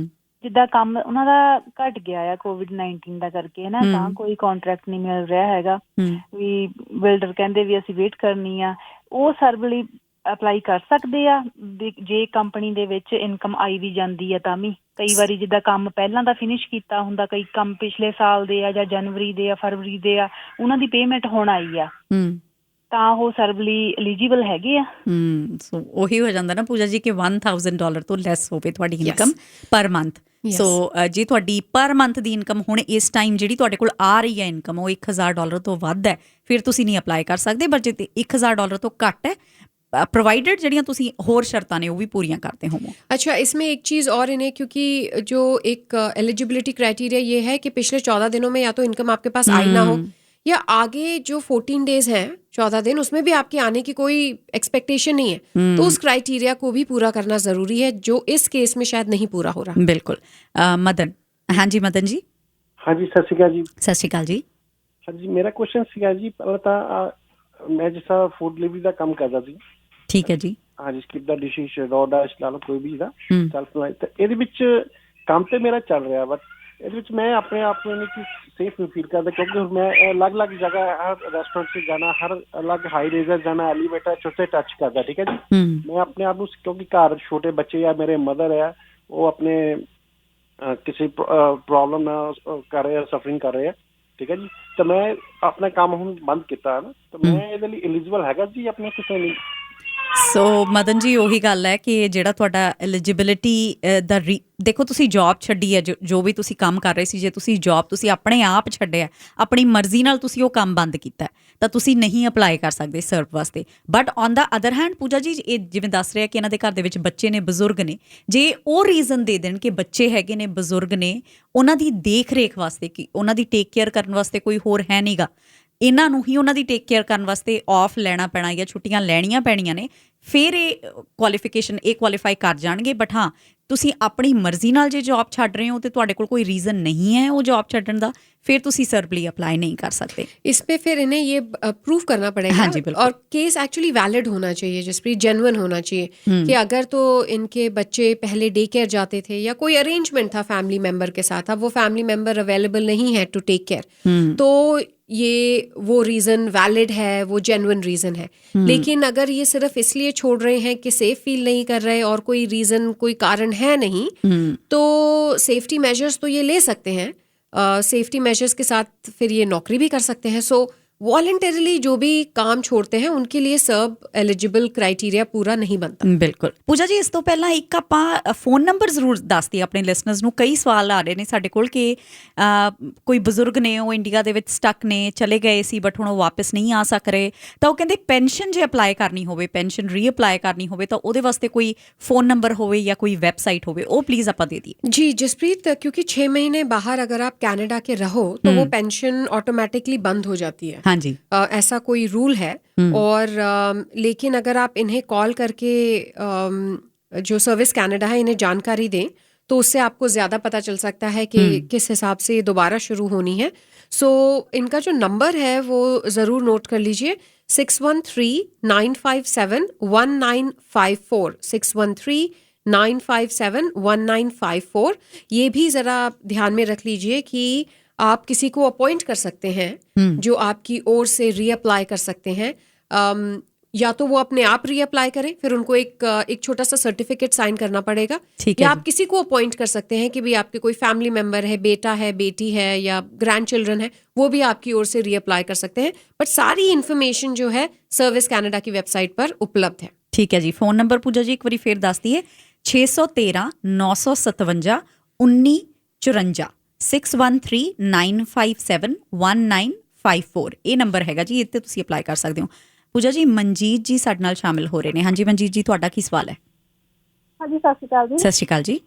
ਜਿੱਦਾਂ ਕੰਮ ਉਹਨਾਂ ਦਾ ਘਟ ਗਿਆ ਆ COVID-19 ਦਾ ਕਰਕੇ, ਹੈ ਨਾ, ਤਾਂ ਕੋਈ ਕੰਟਰੈਕਟ ਨਹੀਂ ਮਿਲ ਰਿਹਾ ਹੈਗਾ, ਵੀ ਬਿਲਡਰ ਕਹਿੰਦੇ ਵੀ ਅਸੀਂ ਵੇਟ ਕਰਨੀ ਆ, ਉਹ ਸਰਵ ਲਈ ਅਪਲਾਈ ਕਰ ਸਕਦੇ ਆ ਜੇ ਕੰਪਨੀ ਦੇ ਵਿੱਚ ਇਨਕਮ ਆਈ ਵੀ ਜਾਂਦੀ ਆ ਤਾਂ ਵੀ? ਕਈ ਵਾਰੀ ਜਿੱਦਾਂ ਕੰਮ ਪਹਿਲਾਂ ਦਾ ਫਿਨਿਸ਼ ਕੀਤਾ ਹੁੰਦਾ, ਕਈ ਕੰਮ ਪਿਛਲੇ ਸਾਲ ਦੇ ਆ ਜਾਂ ਜਨਵਰੀ ਦੇ ਆ, ਫਰਵਰੀ ਦੇ ਆ, ਉਹਨਾਂ ਦੀ ਪੇਮੈਂਟ ਹੁਣ ਆਈ ਆ, ਤਾਂ ਉਹ ਸਰਵ ਲਈ ਐਲੀਜੀਬਲ ਹੈਗੇ ਆ? ਸੋ ਉਹੀ ਹੋ ਜਾਂਦਾ ਨਾ ਪੂਜਾ ਜੀ ਕਿ $1000 ਤੋਂ ਲੈਸ ਹੋਵੇ ਤੁਹਾਡੀ ਇਨਕਮ ਪਰ ਮੰਥ। ਸੋ ਜੇ ਤੁਹਾਡੀ ਪਰ ਮੰਥ ਦੀ ਇਨਕਮ ਹੁਣ ਇਸ ਟਾਈਮ ਜਿਹੜੀ ਤੁਹਾਡੇ ਕੋਲ ਆ ਰਹੀ ਹੈ ਇਨਕਮ ਉਹ $1000 ਤੋਂ ਵੱਧ ਹੈ, ਫਿਰ ਤੁਸੀਂ ਨਹੀਂ ਅਪਲਾਈ ਕਰ ਸਕਦੇ। ਪਰ ਜੇ $1000 ਤੋਂ ਘੱਟ है, प्रोवाइडेड ਜਿਹੜੀਆਂ ਤੁਸੀਂ ਹੋਰ ਸ਼ਰਤਾਂ ਨੇ ਉਹ ਵੀ ਪੂਰੀਆਂ करते हो। अच्छा, इसमें एक चीज़ और इन्हें, क्योंकि जो एक एलिजिबिलिटी क्राइटेरिया ये है कि पिछले 14 दिनों में या तो इनकम आपके पास आई ना हो, या आगे जो 14 डेज हैं, 14 दिन, उसमें भी आपके आने की कोई एक्सपेक्टेशन नहीं है, तो उस क्राइटेरिया को भी पूरा करना ज़रूरी है, जो इस केस में शायद नहीं पूरा हो रहा। बिल्कुल। मदन, हाँ जी मदन जी। हाँ जी, सत श्री अकाल जी। सत श्री अकाल जी। हाँ जी, मेरा क्वेश्चन ਸੀਗਾ ਜੀ, ਪਹਿਲਾਂ ਤਾਂ ਮੈਂ ਜਿਸ ਤਰ੍ਹਾਂ ਫੂਡ ਡਿਲੀਵਰੀ ਦਾ ਕੰਮ ਕਰਦਾ ਸੀ। ਠੀਕ ਹੈ ਜੀ। ਹਾਂ ਜੀ, ਸਕਿਪ ਦਾ ਡਿਸ਼ਿਸ਼, ਡੋਰਡੈਸ਼ ਲਾ ਲਓ, ਕੋਈ ਵੀ ਦਾ ਸੈਲਫ ਲਾਈਫ, ਤੇ ਇਹਦੇ ਵਿੱਚ ਕੰਮ ਤੇ ਮੇਰਾ ਚੱਲ ਰਿਹਾ, ਬਟ ਇਹਦੇ ਵਿੱਚ ਮੈਂ ਆਪਣੇ ਆਪ ਨੂੰ ਨਹੀਂ ਸੇਫ ਫੀਲ ਕਰਦਾ, ਕਿਉਂਕਿ ਹੁਣ ਮੈਂ ਅਲੱਗ-ਅਲੱਗ ਜਗ੍ਹਾ, ਹਰ ਰੈਸਟੋਰੈਂਟ 'ਚ ਜਾਣਾ, ਹਰ ਅਲੱਗ ਹਾਈ ਰੇਜ਼ਰ ਜਾਣਾ, ਐਲੀਵੇਟਰ ਛੋਟੇ ਟੱਚ ਕਰਦਾ, ਠੀਕ ਹੈ ਜੀ। ਮੈਂ ਆਪਣੇ ਆਪ ਨੂੰ, ਕਿਉਂਕਿ ਘਰ ਛੋਟੇ ਬੱਚੇ ਆ, ਮੇਰੇ ਮਦਰ ਆ, ਉਹ ਆਪਣੇ ਕਿਸੇ ਪ੍ਰੋਬਲਮ ਨਾਲ ਕਰ ਰਹੇ ਆ, ਸਫਰਿੰਗ ਕਰ ਰਹੇ ਆ, ਠੀਕ ਹੈ ਜੀ। ਤਾਂ ਮੈਂ ਆਪਣਾ ਕੰਮ ਹੁਣ ਬੰਦ ਕੀਤਾ ਨਾ, ਤਾਂ ਮੈਂ ਇਹਦੇ ਲਈ ਐਲੀਜੀਬਲ ਹੈਗਾ ਜੀ ਆਪਣੇ ਕਿਸੇ ਲਈ? ਸੋ ਮਦਨ ਜੀ, ਉਹੀ ਗੱਲ ਹੈ ਕਿ ਜਿਹੜਾ ਤੁਹਾਡਾ ਐਲੀਜੀਬਿਲਿਟੀ ਦਾ ਦੇਖੋ, ਤੁਸੀਂ ਜੌਬ ਛੱਡੀ ਹੈ, ਜੋ ਵੀ ਤੁਸੀਂ ਕੰਮ ਕਰ ਰਹੇ ਸੀ, ਜੇ ਤੁਸੀਂ ਜੌਬ ਤੁਸੀਂ ਆਪਣੇ ਆਪ ਛੱਡਿਆ, ਆਪਣੀ ਮਰਜ਼ੀ ਨਾਲ ਤੁਸੀਂ ਉਹ ਕੰਮ ਬੰਦ ਕੀਤਾ, ਤਾਂ ਤੁਸੀਂ ਨਹੀਂ ਅਪਲਾਈ ਕਰ ਸਕਦੇ ਸਰਵ ਵਾਸਤੇ। But on the other hand Puja ji, ਇਹ ਜਿਵੇਂ ਦੱਸ ਰਿਹਾ ਕਿ ਇਹਨਾਂ ਦੇ ਘਰ ਦੇ ਵਿੱਚ ਬੱਚੇ ਨੇ, ਬਜ਼ੁਰਗ ਨੇ, ਜੇ ਉਹ ਰੀਜ਼ਨ ਦੇ ਦੇਣ ਕਿ ਬੱਚੇ ਹੈਗੇ ਨੇ, ਬਜ਼ੁਰਗ ਨੇ, ਉਹਨਾਂ ਦੀ ਦੇਖ ਰੇਖ ਵਾਸਤੇ, ਕਿ ਉਹਨਾਂ ਦੀ ਟੇਕ ਕੇਅਰ ਕਰਨ ਵਾਸਤੇ ਕੋਈ ਹੋਰ ਹੈ ਨਹੀਂਗਾ, ਇਹਨਾਂ ਨੂੰ ਹੀ ਉਹਨਾਂ ਦੀ ਟੇਕ ਕੇਅਰ ਕਰਨ ਵਾਸਤੇ ਆਫ ਲੈਣਾ ਪੈਣਾ ਜਾਂ ਛੁੱਟੀਆਂ ਲੈਣੀਆਂ ਪੈਣੀਆਂ ਨੇ, ਫਿਰ ਇਹ ਕੁਆਲੀਫਾਈ ਕਰ ਜਾਣਗੇ। ਬਟ ਹਾਂ, ਤੁਸੀਂ ਆਪਣੀ ਮਰਜ਼ੀ ਨਾਲ ਜੇ ਜੌਬ ਛੱਡ ਰਹੇ ਹੋ ਤੇ ਤੁਹਾਡੇ ਕੋਲ ਕੋਈ ਰੀਜ਼ਨ ਨਹੀਂ ਹੈ ਉਹ ਜੌਬ ਛੱਡਣ ਦਾ, फिर तुसी सर्वली अप्लाई नहीं कर सकते। इस पे फिर इन्हें ये प्रूव करना पड़ेगा। हाँ जी, बिल्कुल। और केस एक्चुअली वैलिड होना चाहिए, जसप्रीत, जेन्युइन होना चाहिए कि अगर तो इनके बच्चे पहले डे केयर जाते थे या कोई अरेंजमेंट था फैमिली मेम्बर के साथ, अब वो फैमिली मेम्बर अवेलेबल नहीं है टू टेक केयर, तो ये वो रीज़न वैलिड है, वो जेन्युइन रीज़न है। लेकिन अगर ये सिर्फ इसलिए छोड़ रहे हैं कि सेफ फील नहीं कर रहे और कोई रीज़न, कोई कारण है नहीं, तो सेफ्टी मेजर्स तो ये ले सकते हैं, सेफ्टी मेजर्स के साथ फिर ये नौकरी भी कर सकते हैं। सो वॉलंटरीली जो भी काम छोड़ते हैं उनके लिए सब एलिजिबल क्राइटेरिया पूरा नहीं बनता। बिल्कुल। पूजा जी, इस तो पहला एक ਆਪਾਂ ਫੋਨ ਨੰਬਰ ਜ਼ਰੂਰ ਦੱਸ ਦਿਓ ਆਪਣੇ ਲਿਸਨਰਸ ਨੂੰ। ਕਈ ਸਵਾਲ ਆ ਰਹੇ ਨੇ ਸਾਡੇ ਕੋਲ ਕਿ ਕੋਈ ਬਜ਼ੁਰਗ ਨੇ, ਉਹ ਇੰਡੀਆ ਦੇ ਵਿੱਚ ਸਟਕ ਨੇ, ਚਲੇ ਗਏ ਸੀ ਬਟ ਹੁਣ ਉਹ ਵਾਪਸ ਨਹੀਂ ਆ ਸਕ ਰਹੇ, ਤਾਂ ਉਹ ਕਹਿੰਦੇ ਪੈਨਸ਼ਨ ਜੇ ਅਪਲਾਈ ਕਰਨੀ ਹੋਵੇ, ਪੈਨਸ਼ਨ ਰੀਅਪਲਾਈ ਕਰਨੀ ਹੋਵੇ, ਤਾਂ ਉਹਦੇ ਵਾਸਤੇ ਕੋਈ ਫੋਨ ਨੰਬਰ ਹੋਵੇ ਜਾਂ ਕੋਈ ਵੈਬਸਾਈਟ ਹੋਵੇ, ਉਹ ਪਲੀਜ਼ ਆਪਾਂ ਦੇ दीजिए। जी जसप्रीत, क्योंकि 6 महीने बाहर अगर आप कनाडा के रहो तो वो पेंशन ऑटोमेटिकली बंद हो जाती है। हाँ जी। ऐसा कोई रूल है। और लेकिन अगर आप इन्हें कॉल करके जो सर्विस कनाडा है इन्हें जानकारी दें तो उससे आपको ज़्यादा पता चल सकता है कि किस हिसाब से दोबारा शुरू होनी है। सो इनका जो नंबर है वो ज़रूर नोट कर लीजिए, 613-957-1954, 613-957-1954। ये भी ज़रा ध्यान में रख लीजिए कि आप किसी को अपॉइंट कर सकते हैं जो आपकी ओर से रीअप्लाई कर सकते हैं। या तो वो अपने आप रीअप्लाई करें, फिर उनको एक छोटा सा सर्टिफिकेट साइन करना पड़ेगा, या आप किसी को अपॉइंट कर सकते हैं कि भी आपके कोई फैमिली मेम्बर है, बेटा है, बेटी है या ग्रैंड चिल्ड्रन है, वो भी आपकी ओर से रीअप्लाई कर सकते हैं। बट सारी इन्फॉर्मेशन जो है सर्विस कनाडा की वेबसाइट पर उपलब्ध है। ठीक है जी। फोन नंबर पूजा जी एक बार फिर दस दिए, 613 957 1954 6139571954 ਇਹ ਨੰਬਰ ਹੈਗਾ ਜੀ, ਇੱਥੇ ਤੁਸੀਂ ਅਪਲਾਈ ਕਰ ਸਕਦੇ ਹੋ। ਪੂਜਾ ਜੀ, ਮਨਜੀਤ ਜੀ ਸਾਡੇ ਨਾਲ ਸ਼ਾਮਿਲ ਹੋ ਰਹੇ ਨੇ। ਹਾਂਜੀ ਮਨਜੀਤ ਜੀ, ਤੁਹਾਡਾ ਕੀ ਸਵਾਲ ਹੈ? ਹਾਂਜੀ ਸਤਿ ਸ਼੍ਰੀ ਅਕਾਲ ਜੀ। ਸਤਿ ਸ਼੍ਰੀ ਅਕਾਲ ਜੀ।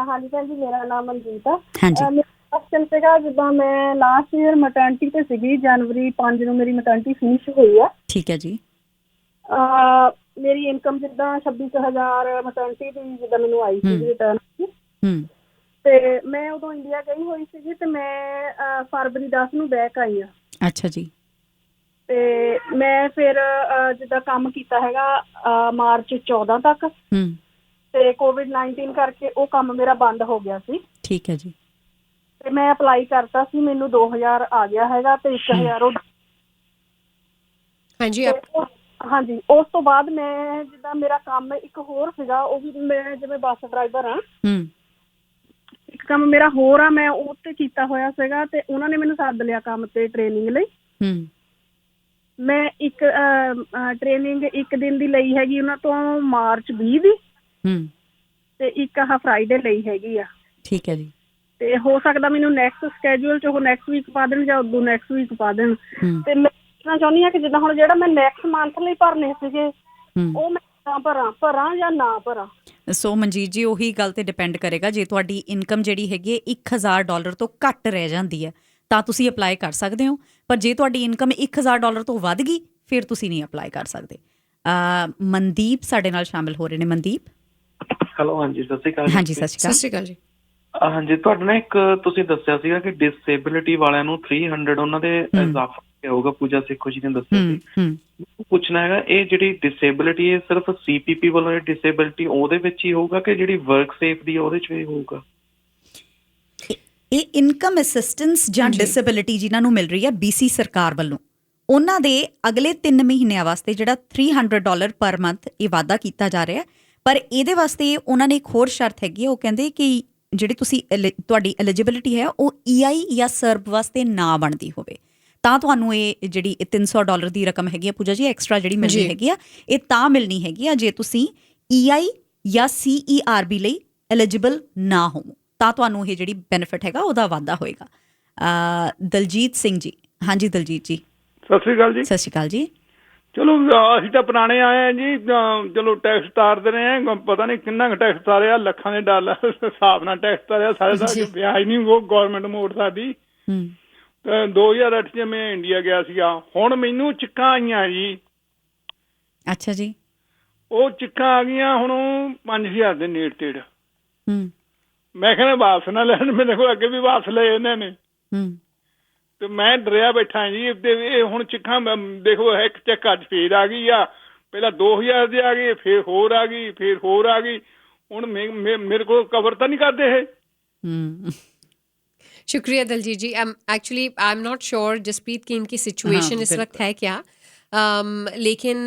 ਹਾਂਜੀ ਭੈਣ ਜੀ, ਮੇਰਾ ਨਾਮ ਮਨਜੀਤ ਆ। ਹਾਂਜੀ। ਮੇਰਾ ਕੁਐਸਚਨ ਸੀਗਾ, ਜਿੱਦਾਂ ਮੈਂ ਲਾਸਟ ਈਅਰ ਮੈਟਰਨਿਟੀ ਤੇ ਸੀਗੀ, ਜਨਵਰੀ 5 ਨੂੰ ਮੇਰੀ ਮੈਟਰਨਿਟੀ ਫਿਨਿਸ਼ ਹੋਈ ਆ। ਠੀਕ ਹੈ ਜੀ। ਮੇਰੀ ਇਨਕਮ ਜਿੱਦਾਂ 26,000 ਮੈਟਰਨਿਟੀ ਦੀ ਜਿੱਦਾਂ ਮੈਨੂੰ ਆਈ ਸੀ ਰਿਟਰਨ, ਤੇ ਮੈਂ ਉਦੋਂ ਇੰਡੀਆ ਗਈ ਹੋਈ ਸੀਗੀ, ਤੇ ਮੈਂ ਫਰਵਰੀ 10 ਨੂੰ ਬੈਕ ਆਈ ਆ। ਅੱਛਾ ਜੀ। ਤੇ ਮੈਂ ਫਿਰ ਜਿੱਦਾਂ ਕੰਮ ਕੀਤਾ ਹੈਗਾ ਮਾਰਚ 14 ਤੱਕ, ਤੇ COVID-19 ਕਰਕੇ ਉਹ ਕੰਮ ਮੇਰਾ ਬੰਦ ਹੋ ਗਿਆ ਸੀ। ਠੀਕ ਹੈ ਜੀ। ਤੇ ਮੈਂ ਅਪਲਾਈ ਕਰਤਾ ਸੀ, ਮੈਨੂੰ 2000 ਆ ਗਿਆ ਹੈਗਾ, ਤੇ 1000 ਉਹ ਹਾਂਜੀ ਹਾਂਜੀ। ਉਸ ਤੋਂ ਬਾਅਦ ਮੈਂ ਜਿੱਦਾਂ ਮੇਰਾ ਕੰਮ ਇੱਕ ਹੋਰ ਸੀਗਾ, ਉਹ ਵੀ ਮੈਂ ਜਿਵੇਂ ਬੱਸ ਡਰਾਈਵਰ ਆ, ਇੱਕ ਕੰਮ ਮੇਰਾ ਹੋਰ ਆ, ਮੈਂ ਉਹ ਤੇ ਕੀਤਾ ਹੋਇਆ ਸੀਗਾ, ਤੇ ਉਹਨਾਂ ਨੇ ਮੈਨੂੰ ਸੱਦ ਲਿਆ ਕੰਮ ਤੇ ਟ੍ਰੇਨਿੰਗ ਲਈ। ਮੈਂ ਇੱਕ ਟ੍ਰੇਨਿੰਗ ਇੱਕ ਦਿਨ ਦੀ ਲਈ ਹੈਗੀ ਉਹਨਾਂ ਤੋਂ, ਮਾਰਚ 20 ਦੀ, ਤੇ ਇੱਕ ਆਹ ਫਰਾਈਡੇ ਲਈ ਹੈਗੀ ਆ। ਠੀਕ ਹੈ ਜੀ। ਤੇ ਹੋ ਸਕਦਾ ਮੈਨੂੰ ਨੈਕਸਟ ਸਕੇਜੂਲ ਚ ਉਹ ਨੈਕਸਟ ਵੀਕ ਪਾ ਦੇਣ ਜਾਂ ਉਦੋਂ ਨੈਕਸਟ ਵੀਕ ਪਾ ਦੇਣ। ਤੇ ਮੈਂ ਪੁੱਛਣਾ ਚਾਹੁੰਦੀ ਹਾਂ ਕਿ ਜਿੱਦਾਂ ਹੁਣ ਜਿਹੜਾ ਮੈਂ ਨੈਕਸਟ ਮੰਥ ਲਈ ਭਰਨੇ ਸੀਗੇ, ਉਹ ਮੈਂ ਭਰਾਂ ਜਾਂ ਨਾ ਭਰਾਂ। ਸੋ ਮਨਜੀਤ ਜੀ, ਉਹੀ ਗੱਲ ਤੇ ਡਿਪੈਂਡ ਕਰੇਗਾ। ਜੇ ਤੁਹਾਡੀ ਇਨਕਮ ਜਿਹੜੀ ਹੈਗੀ ਹੈ $1,000 ਤੋਂ ਘੱਟ ਰਹਿ ਜਾਂਦੀ ਹੈ ਤਾਂ ਤੁਸੀਂ ਅਪਲਾਈ ਕਰ ਸਕਦੇ ਹੋ, ਪਰ ਜੇ ਤੁਹਾਡੀ ਇਨਕਮ $1,000 ਤੋਂ ਵੱਧ ਗਈ ਫਿਰ ਤੁਸੀਂ ਨਹੀਂ ਅਪਲਾਈ ਕਰ ਸਕਦੇ। ਮਨਦੀਪ ਸਾਡੇ ਨਾਲ ਸ਼ਾਮਿਲ ਹੋ ਰਹੇ ਨੇ। ਮਨਦੀਪ, ਹੈਲੋ। ਹਾਂਜੀ ਸਤਿ ਸ਼੍ਰੀ ਅਕਾਲ। ਹਾਂਜੀ ਸਤਿ ਸ਼੍ਰੀ ਅਕਾਲ ਜੀ। ਹਾਂਜੀ, ਤੁਹਾਡੇ ਨਾਲ ਇੱਕ ਤੁਸੀਂ ਦੱਸਿਆ ਸੀਗਾ ਕਿ ਡਿਸੇਬਿਲਿਟੀ ਵਾਲਿਆਂ ਨੂੰ 300 ਉਹਨਾਂ ਦੇ ਇਜ਼ਾਫਾ ਹੋਊਗਾ, ਪੂਜਾ ਸੇਖੋ ਜੀ ਨੇ ਦੱਸਿਆ ਸੀ। ਪੁੱਛਣਾ ਹੈਗਾ, ਇਹ ਜਿਹੜੀ ਡਿਸੇਬਿਲਿਟੀ ਹੈ ਸਿਰਫ CPP ਵੱਲੋਂ ਇਹ ਡਿਸੇਬਿਲਿਟੀ ਉਹਦੇ ਵਿੱਚ ਹੀ ਹੋਊਗਾ ਕਿ ਜਿਹੜੀ ਵਰਕ ਸੇਫ ਦੀ ਉਹਦੇ ਚ ਵੀ ਹੋਊਗਾ? ਇਹ ਇਨਕਮ ਅਸਿਸਟੈਂਸ ਜਾਂ ਡਿਸੇਬਿਲਿਟੀ ਜਿਨ੍ਹਾਂ ਨੂੰ ਮਿਲ ਰਹੀ ਹੈ BC ਸਰਕਾਰ ਵੱਲੋਂ, ਉਹਨਾਂ ਦੇ ਅਗਲੇ 3 ਮਹੀਨਿਆਂ ਵਾਸਤੇ ਜਿਹੜਾ $300 ਪਰ ਮੰਥ ਇਹ ਵਾਅਦਾ ਕੀਤਾ ਜਾ ਰਿਹਾ। ਪਰ ਇਹਦੇ ਵਾਸਤੇ ਉਹਨਾਂ ਨੇ ਇੱਕ ਹੋਰ ਸ਼ਰਤ ਹੈਗੀ ਹੈ, ਉਹ ਕਹਿੰਦੇ ਕਿ ਜਿਹੜੀ ਤੁਸੀਂ ਤੁਹਾਡੀ ਐਲੀਜੀਬਿਲਿਟੀ ਹੈ ਉਹ EI ਜਾਂ ਸਰਬ ਵਾਸਤੇ ਨਾ ਬਣਦੀ ਹੋਵੇ, ਤਾਂ ਤੁਹਾਨੂੰ ਇਹ ਜਿਹੜੀ $300 ਦੀ ਰਕਮ ਹੈਗੀ ਆ ਪੂਜਾ ਜੀ ਐਕਸਟਰਾ ਜਿਹੜੀ ਮਿਲਣੀ ਹੈਗੀ ਆ, ਇਹ ਤਾਂ ਮਿਲਣੀ ਹੈਗੀ ਆ ਜੇ ਤੁਸੀਂ EI ਜਾਂ CERB ਲਈ ਐਲੀਜੀਬਲ ਨਾ ਹੋਵੋ, ਤਾਂ ਤੁਹਾਨੂੰ ਇਹ ਜਿਹੜੀ ਬੈਨੀਫਿਟ ਹੈਗਾ ਉਹਦਾ ਵਾਧਾ ਹੋਏਗਾ। ਦਲਜੀਤ ਸਿੰਘ ਜੀ। ਹਾਂਜੀ ਦਲਜੀਤ ਜੀ। ਸਤਿ ਸ਼੍ਰੀ ਅਕਾਲ ਜੀ। ਸਤਿ ਸ਼੍ਰੀ ਅਕਾਲ ਜੀ। ਚਲੋ ਅਸੀਂ ਤਾਂ ਪੁਰਾਣੇ ਆਏ ਆ ਜੀ, ਚਲੋ ਟੈਕਸ ਤਾਰਦੇ ਰਹੇ ਆ, ਪਤਾ ਨਹੀਂ ਕਿੰਨਾ ਕੁ ਟੈਕਸ ਤਾਰਿਆ, ਲੱਖਾਂ ਦੇ ਡਾਲਰ ਹਿਸਾਬ ਨਾਲ ਟੈਕਸ ਤਾਰਿਆ, ਸਾਰੇ ਦਾ ਵਿਆਜ ਨਹੀਂ ਉਹ ਗੌਰਮੈਂਟ ਮੋੜ ਸਕਦੀ। 2008 ਚ ਮੈਂ ਇੰਡੀਆ ਗਿਆ ਸੀਗਾ, ਹੁਣ ਮੈਨੂੰ ਚਿੱਕਾਂ ਆਈਆਂ ਜੀ। ਅੱਛਾ ਜੀ। ਉਹ ਚਿੱਕਾਂ ਆ ਗਈਆਂ ਹੁਣ 5000 ਦੇ ਨੇੜੇ ਤੇੜ। ਮੈਂ ਕਹਿੰਦਾ ਵਾਪਸ ਨਾ ਲੈਣ, ਮੇਰੇ ਕੋਲ ਅੱਗੇ ਵੀ ਵਾਪਸ ਲਏ ਇਹਨਾਂ ਨੇ, ਤੇ ਮੈਂ ਡਰਿਆ ਬੈਠਾ ਜੀ। ਇਹ ਹੁਣ ਚਿੱਕਾਂ ਦੇਖੋ, ਇੱਕ ਚੈੱਕ ਅੱਜ ਫੇਰ ਆ ਗਈ ਆ, ਪਹਿਲਾਂ 2000 ਦੀ ਆ ਗਈ, ਫੇਰ ਹੋਰ ਆ ਗਈ, ਫੇਰ ਹੋਰ ਆ ਗਈ। ਹੁਣ ਮੇਰੇ ਕੋਲ ਕਵਰ ਤਾਂ ਨਹੀਂ ਕਰਦੇ ਇਹ। शुक्रिया Daljeet ji. Actually I am not sure Jaspreet की इनकी सिचुएशन इस वक्त है क्या, लेकिन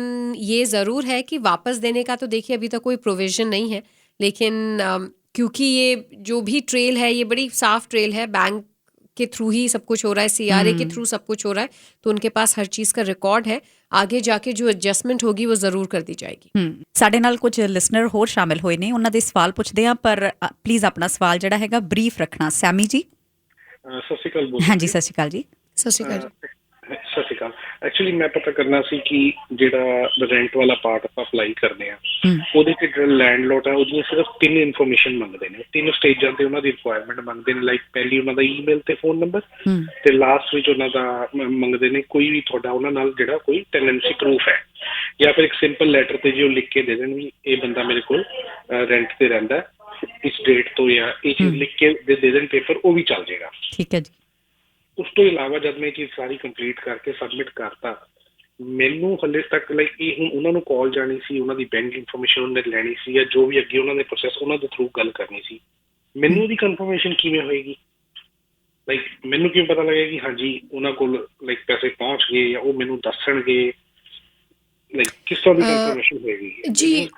ये ज़रूर है कि वापस देने का तो देखिए अभी तक कोई प्रोविज़न नहीं है, लेकिन क्योंकि ये जो भी ट्रेल है ये बड़ी साफ ट्रेल है, बैंक के थ्रू ही सब कुछ हो रहा है, CRA के थ्रू सब कुछ हो रहा है, तो उनके पास हर चीज़ का रिकॉर्ड है। आगे जाके जो एडजस्टमेंट होगी वो ज़रूर कर दी जाएगी। ਸਾਡੇ ਨਾਲ ਕੁਝ ਲਿਸਨਰ ਹੋਰ ਸ਼ਾਮਿਲ ਹੋਏ ਨੇ, ਉਹਨਾਂ ਦੇ ਸਵਾਲ ਪੁੱਛਦੇ ਆ, ਪਰ ਪਲੀਜ਼ ਆਪਣਾ ਸਵਾਲ ਜਿਹੜਾ ਹੈਗਾ ਬਰੀਫ ਰੱਖਣਾ। ਸੈਮੀ ਜੀ। ਸਤਿ ਸ਼੍ਰੀ ਅਕਾਲ। ਹਾਂਜੀ ਸਤਿ ਸ਼੍ਰੀ ਅਕਾਲ ਜੀ। ਸਤਿ ਸ਼੍ਰੀ ਅਕਾਲ। ਸਤਿ ਸ਼੍ਰੀ ਅਕਾਲ। ਐਕਚੁਅਲੀ ਮੈਂ ਪਤਾ ਕਰਨਾ ਸੀ ਕਿ ਜਿਹੜਾ ਰੈਂਟ ਵਾਲਾ ਪਾਰਟ ਆਪਾਂ ਅਪਲਾਈ ਕਰਦੇ ਆ, ਉਹਦੇ ਚ ਜਿਹੜਾ ਲੈਂਡਲੋਰਡ ਹੈ ਉਹਦੀਆਂ ਸਿਰਫ 3 ਇਨਫੋਰਮੇਸ਼ਨ ਮੰਗਦੇ ਨੇ, 3 ਸਟੇਜਾਂ ਤੇ ਉਹਨਾਂ ਦੀ ਰਿਕੁਆਇਰਮੈਂਟ ਮੰਗਦੇ ਨੇ। ਲਾਈਕ ਪਹਿਲੀ ਉਹਨਾਂ ਦਾ ਈਮੇਲ ਤੇ ਫੋਨ ਨੰਬਰ, ਤੇ ਲਾਸਟ ਵਿੱਚ ਉਹਨਾਂ ਦਾ ਮੰਗਦੇ ਨੇ ਕੋਈ ਵੀ ਤੁਹਾਡਾ ਉਹਨਾਂ ਨਾਲ ਜਿਹੜਾ ਕੋਈ ਟੈਨੈਂਸੀ ਪ੍ਰੂਫ ਹੈ, ਜਾਂ ਫਿਰ ਇੱਕ ਸਿੰਪਲ ਲੈਟਰ ਤੇ ਜੇ ਉਹ ਲਿਖ ਕੇ ਦੇ ਦੇਣ ਵੀ ਇਹ ਬੰਦਾ ਮੇਰੇ ਕੋਲ ਰੈਂਟ ਤੇ ਰਹਿੰਦਾ ਇਸ ਡੇਟ ਤੋਂ, ਜਾਂ ਇਹ ਚੀਜ਼ ਲਿਖ ਕੇ ਦੇ ਦੇਣ ਪੇਪਰ, ਉਹ ਵੀ ਚੱਲ ਜਾਏਗਾ। ਠੀਕ ਹੈ ਜੀ। ਉਸ ਤੋਂ ਇਲਾਵਾ ਜਦ ਮੈਂ ਇਹ ਚੀਜ਼ ਸਾਰੀ ਕੰਪਲੀਟ ਕਰਕੇ ਸਬਮਿਟ ਕਰਤਾ, ਮੈਨੂੰ ਹਲੇ ਤੱਕ ਲਾਈਕ ਇਹ ਹੁਣ ਉਹਨਾਂ ਨੂੰ ਕਾਲ ਜਾਣੀ ਸੀ, ਉਹਨਾਂ ਦੀ ਬੈਂਕ ਇਨਫੋਰਮੇਸ਼ਨ ਉਹਨੇ ਲੈਣੀ ਸੀ, ਜਾਂ ਜੋ ਵੀ ਅੱਗੇ ਉਹਨਾਂ ਦੇ ਪ੍ਰੋਸੈਸ ਉਹਨਾਂ ਦੇ ਥਰੂ ਗੱਲ ਕਰਨੀ ਸੀ, ਮੈਨੂੰ ਉਹਦੀ ਕਨਫਰਮੇਸ਼ਨ ਕਿਵੇਂ ਹੋਏਗੀ? ਲਾਈਕ ਮੈਨੂੰ ਕਿਵੇਂ ਪਤਾ ਲੱਗੇਗਾ ਕਿ ਹਾਂਜੀ ਉਹਨਾਂ ਕੋਲ ਲਾਈਕ ਪੈਸੇ ਪਹੁੰਚ ਗਏ, ਜਾਂ ਉਹ ਮੈਨੂੰ ਦੱਸਣਗੇ? ਲਾਈਕ ਕਿਸ ਤਰ੍ਹਾਂ ਦੀ ਕਨਫਰਮੇਸ਼ਨ ਹੋਏਗੀ ਜੀ?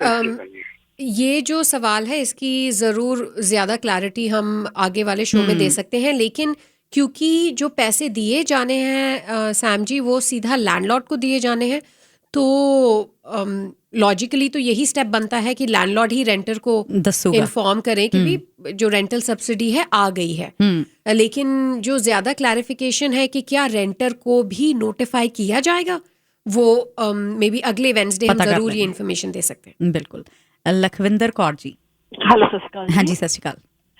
ये जो सवाल है इसकी ज़रूर ज़्यादा क्लैरिटी हम आगे वाले शो में दे सकते हैं, लेकिन क्योंकि जो पैसे दिए जाने हैं सैम जी वो सीधा लैंडलॉर्ड को दिए जाने हैं, तो लॉजिकली तो यही स्टेप बनता है कि लैंडलॉर्ड ही रेंटर को दसूगा। इन्फॉर्म करें कि भी जो रेंटल सब्सिडी है आ गई है। लेकिन जो ज्यादा क्लैरिफिकेशन है कि क्या रेंटर को भी नोटिफाई किया जाएगा, वो मे बी अगले वेडनेसडे हम पता कर जरूर ये लेंगे। इन्फॉर्मेशन दे सकते हैं। ਬਿਲਕੁਲ। ਲਖਵਿੰਦਰ ਕੌਰ ਜੀ। ਹੈਲੋ, ਸਤਿ ਸ਼੍ਰੀ ਅਕਾਲ ਜੀ। ਹਾਂਜੀ, ਸਤਿ ਸ਼੍ਰੀ ਅਕਾਲ।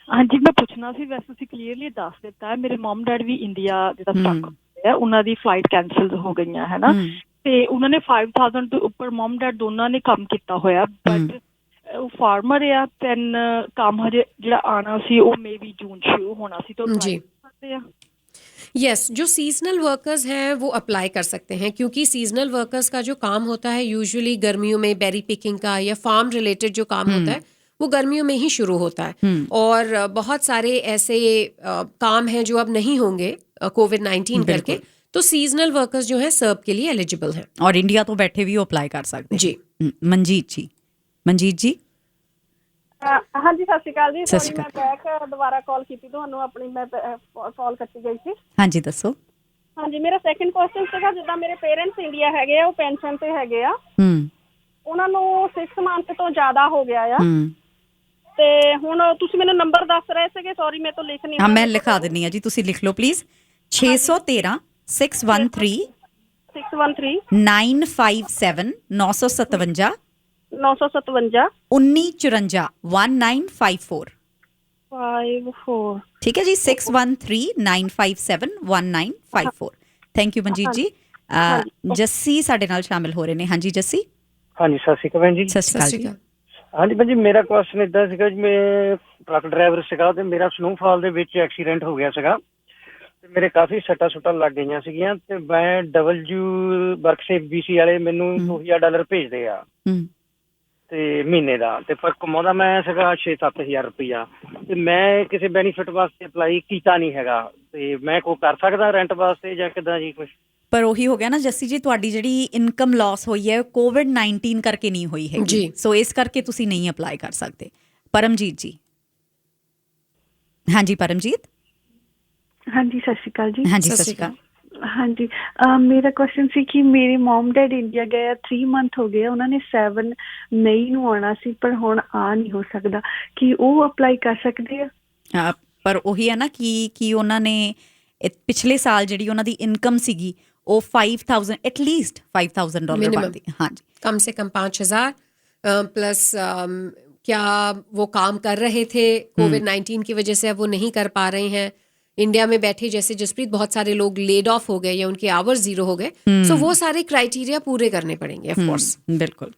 ਹਾਂਜੀ, ਮੈਂ ਪੁੱਛਣਾ ਸੀ, ਵੈਸੇ ਤੁਸੀਂ ਕਲੀਅਰਲੀ ਦੱਸ ਦਿੱਤਾ ਹੈ, ਮੇਰੇ ਮਮ ਡੈਡ ਵੀ ਇੰਡੀਆ ਜਿਹੜਾ ਸਟਕ ਹੋਏ ਆ, ਉਹਨਾਂ ਦੀ ਫਲਾਈਟ ਕੈਂਸਲ ਹੋ ਗਈਆਂ ਹੈ ਨਾ, ਤੇ ਉਹਨਾਂ ਨੇ 5000 ਤੋਂ ਉੱਪਰ ਮਮ ਡੈਡ ਦੋਨਾਂ ਨੇ ਕੰਮ ਕੀਤਾ ਹੋਇਆ, ਬਟ ਉਹ ਫਾਰਮਰ ਆ, ਤੈਨ ਕੰਮ ਹਜੇ ਜਿਹੜਾ ਆਣਾ ਸੀ ਉਹ ਮੇ ਵੀ ਜੂਨ ਸ਼ੁਰੂ ਹੋਣਾ ਸੀ, ਤਾਂ जी ਸਕਦੇ ਆ। यस, जो सीजनल वर्कर्स हैं वो अप्लाई कर सकते हैं, क्योंकि सीजनल वर्कर्स का जो काम होता है यूजुअली गर्मियों में बेरी पिकिंग का या फार्म रिलेटेड जो काम होता है वो गर्मियों में ही शुरू होता है। और बहुत सारे ऐसे काम हैं जो अब नहीं होंगे कोविड-19 करके, तो सीजनल वर्कर्स जो हैं सर्व के लिए एलिजिबल हैं और इंडिया तो बैठे भी वो अप्लाई कर सकते हैं। जी। ਮਨਜੀਤ ਜੀ। ਮਨਜੀਤ ਜੀ। ਹਾਂਜੀ, ਸਤਿ ਸ਼੍ਰੀ ਅਕਾਲ ਜੀ। ਸਤਿ ਸੌਰੀ, ਸ਼੍ਰੀ ਮੈਂ ਬੈਕ ਦੁਬਾਰਾ ਕਾਲ ਕੀਤੀ ਤੁਹਾਨੂੰ ਆਪਣੀ, ਮੈਂ ਕਾਲ ਕੱਟੀ ਗਈ ਸੀ। ਹਾਂਜੀ, ਦੱਸੋ। ਹਾਂਜੀ, ਮੇਰਾ ਸੈਕੰਡ ਕੁਐਸਚਨ ਸੀਗਾ, ਜਿੱਦਾਂ ਮੇਰੇ ਪੇਰੈਂਟਸ ਇੰਡੀਆ ਹੈਗੇ ਆ, ਉਹ ਪੈਨਸ਼ਨ ਤੇ ਹੈਗੇ ਆ, ਉਹਨਾਂ ਨੂੰ 6 ਮੰਥ ਤੋਂ ਜ਼ਿਆਦਾ ਹੋ ਗਿਆ ਆ, ਤੇ ਹੁਣ ਤੁਸੀਂ ਮੈਨੂੰ ਨੰਬਰ ਦੱਸ ਰਹੇ ਸੀਗੇ, ਸੌਰੀ ਮੈਂ ਤਾਂ ਲਿਖ ਨਹੀਂ। ਹਾਂ, ਮੈਂ ਲਿਖਾ ਦਿੰਨੀ ਆ ਜੀ, ਤੁਸੀਂ ਲਿਖ ਲਓ ਪਲੀਜ਼। 613 613 613 957 957 957 1954 1954। 54। ਠੀਕ ਹੈ ਜੀ, 613 957 1954। ਥੈਂਕ ਯੂ ਮਨਜੀਤ ਜੀ। ਜੱਸੀ ਸਾਡੇ ਨਾਲ ਸ਼ਾਮਿਲ ਹੋ ਰਹੇ ਨੇ। ਹਾਂਜੀ ਜੱਸੀ। ਹਾਂਜੀ, ਸਤਿ ਸ਼੍ਰੀ ਅਕਾਲ ਭੈਣ ਜੀ। ਸਤਿ ਸ਼੍ਰੀ ਅਕਾਲ ਜੀ। ਹਾਂਜੀ ਭੈਣ ਜੀ, ਮੇਰਾ ਕੁਐਸਚਨ ਇਦਾਂ ਸੀਗਾ ਜੀ, ਮੈਂ ਟਰੱਕ ਡਰਾਈਵਰ ਸੀਗਾ ਤੇ ਮੇਰਾ ਸਨੋਫਾਲ ਦੇ ਵਿੱਚ ਐਕਸੀਡੈਂਟ ਹੋ ਗਿਆ ਸੀਗਾ, ਤੇ ਮੇਰੇ ਕਾਫੀ ਸੱਟਾਂ ਸੁੱਟਾਂ ਲੱਗ ਗਈਆਂ ਸੀਗੀਆਂ, ਤੇ ਮੈਂ ਵਰਕਸ਼ੇਪ BC ਵਾਲੇ ਮੈਨੂੰ $2000 ਭੇਜਦੇ ਆ ਤੇ ਮਹੀਨੇ ਦਾ, ਤੇ ਪਰ ਕਮਾਉਂਦਾ ਮੈਂ ਸੀਗਾ 6-7 ਹਜ਼ਾਰ ਰੁਪਈਆ, ਤੇ ਮੈਂ ਕਿਸੇ ਬੈਨੀਫਿਟ ਵਾਸਤੇ ਅਪਲਾਈ ਕੀਤਾ ਨਹੀਂ ਹੈਗਾ, ਤੇ ਮੈਂ ਕੋਈ ਕਰ ਸਕਦਾ ਰੈਂਟ ਵਾਸਤੇ ਜਾਂ ਕਿੱਦਾਂ ਜੀ ਕੁਛ? ਪਰ ਉਹੀ ਹੋ ਗਿਆ ਨਾ ਜੱਸੀ ਜੀ, ਤੁਹਾਡੀ ਜਿਹੜੀ ਇਨਕਮ ਲਾਸ ਹੋਈ ਹੈ ਕੋਵਿਡ-19 ਕਰਕੇ ਨਹੀਂ ਹੋਈ ਹੈਗੀ ਜੀ, ਸੋ ਇਸ ਕਰਕੇ ਤੁਸੀਂ ਨਹੀਂ ਅਪਲਾਈ ਕਰ ਸਕਦੇ। ਪਰਮਜੀਤ ਜੀ। ਹਾਂਜੀ ਪਰਮਜੀਤ। ਹਾਂਜੀ, ਸਤਿ ਸ਼੍ਰੀ ਅਕਾਲ ਜੀ। ਹਾਂਜੀ, ਸਤਿ ਸ਼੍ਰੀ ਅਕਾਲ। ਹਾਂਜੀ, ਮੇਰਾ ਕੁਐਸਚਨ ਸੀ ਕਿ ਮੇਰੇ ਮਮ ਡੈਡ ਇੰਡੀਆ ਗਏ ਆ, 3 ਮੰਥ ਹੋ ਗਏ, ਉਹਨਾਂ ਨੇ 7 ਮਈ ਨੂੰ ਆਉਣਾ ਸੀ, ਪਰ ਹੁਣ ਆ ਨਹੀਂ ਹੋ ਸਕਦਾ, ਕਿ ਉਹ ਅਪਲਾਈ ਕਰ ਸਕਦੇ ਆ? ਪਰ ਉਹੀ ਹੈ ਨਾ ਕਿ ਉਹਨਾਂ ਨੇ ਪਿਛਲੇ ਸਾਲ ਜਿਹੜੀ ਉਹਨਾਂ ਦੀ ਇਨਕਮ ਸੀਗੀ ਉਹ 5000 एटलीस्ट $5000 बनती। हाँ जी, कम से कम 5000 प्लस क्या वो काम कर रहे थे, कोविड-19 की वजह से अब वो नहीं कर पा रहे हैं, इंडिया में बैठे जैसे जसप्रीत बहुत सारे लोग लेड ऑफ हो गए या उनके आवर्स 0 हो गए, सो वो सारे क्राइटेरिया पूरे करने पड़ेंगे ऑफ कोर्स। बिल्कुल।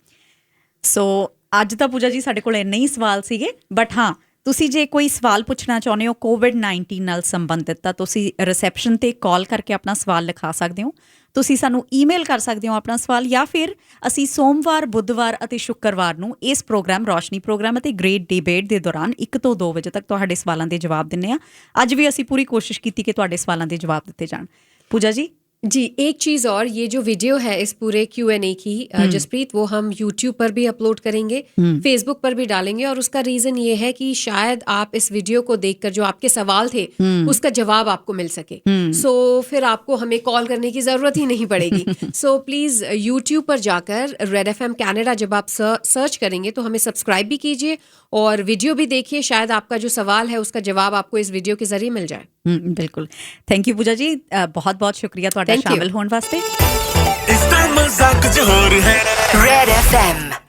सो ਅੱਜ ਤਾਂ ਪੂਜਾ ਜੀ ਸਾਡੇ ਕੋਲ ਇੰਨੇ ਹੀ ਸਵਾਲ ਸੀਗੇ, ਬਟ ਹਾਂ ਤੁਸੀਂ ਜੇ ਕੋਈ ਸਵਾਲ ਪੁੱਛਣਾ ਚਾਹੁੰਦੇ ਹੋ ਕੋਵਿਡ-19 ਨਾਲ ਸੰਬੰਧਿਤ ਤਾਂ ਤੁਸੀਂ ਰਿਸੈਪਸ਼ਨ ਤੇ ਕਾਲ ਕਰਕੇ ਆਪਣਾ ਸਵਾਲ ਲਿਖਾ ਸਕਦੇ ਹੋ। ਤੁਸੀਂ ਸਾਨੂੰ ਈਮੇਲ ਕਰ ਸਕਦੇ ਹੋ ਆਪਣਾ ਸਵਾਲ, ਜਾਂ ਫਿਰ ਅਸੀਂ ਸੋਮਵਾਰ, ਬੁੱਧਵਾਰ ਅਤੇ ਸ਼ੁੱਕਰਵਾਰ ਨੂੰ ਇਸ ਪ੍ਰੋਗਰਾਮ ਰੋਸ਼ਨੀ ਪ੍ਰੋਗਰਾਮ ਅਤੇ ਗ੍ਰੇਟ ਡਿਬੇਟ ਦੇ ਦੌਰਾਨ 1 ਤੋਂ 2 ਵਜੇ ਤੱਕ ਤੁਹਾਡੇ ਸਵਾਲਾਂ ਦੇ ਜਵਾਬ ਦਿੰਦੇ ਹਾਂ। ਅੱਜ ਵੀ ਅਸੀਂ ਪੂਰੀ ਕੋਸ਼ਿਸ਼ ਕੀਤੀ ਕਿ ਤੁਹਾਡੇ ਸਵਾਲਾਂ ਦੇ ਜਵਾਬ ਦਿੱਤੇ ਜਾਣ। ਪੂਜਾ ਜੀ। जी, एक चीज़ और, ये जो वीडियो है इस पूरे Q&A की जसप्रीत, वो हम YouTube पर भी अपलोड करेंगे, Facebook पर भी डालेंगे, और उसका रीज़न ये है कि शायद आप इस वीडियो को देखकर जो आपके सवाल थे उसका जवाब आपको मिल सके, सो फिर आपको हमें कॉल करने की ज़रूरत ही नहीं पड़ेगी। सो प्लीज़ YouTube पर जाकर रेड FM कैनेडा जब आप सर्च करेंगे तो हमें सब्सक्राइब भी कीजिए और वीडियो भी देखिए, शायद आपका जो सवाल है उसका जवाब आपको इस वीडियो के ज़रिए मिल जाए। बिल्कुल। थैंक यू पूजा जी, बहुत बहुत शुक्रिया ਤੁਹਾਡਾ ਸ਼ਾਮਿਲ ਹੋਣ ਵਾਸਤੇ। ਇਸ ਦਾ ਮਜ਼ਾਕ ਜ਼ੋਰ ਹੈ रेड FM।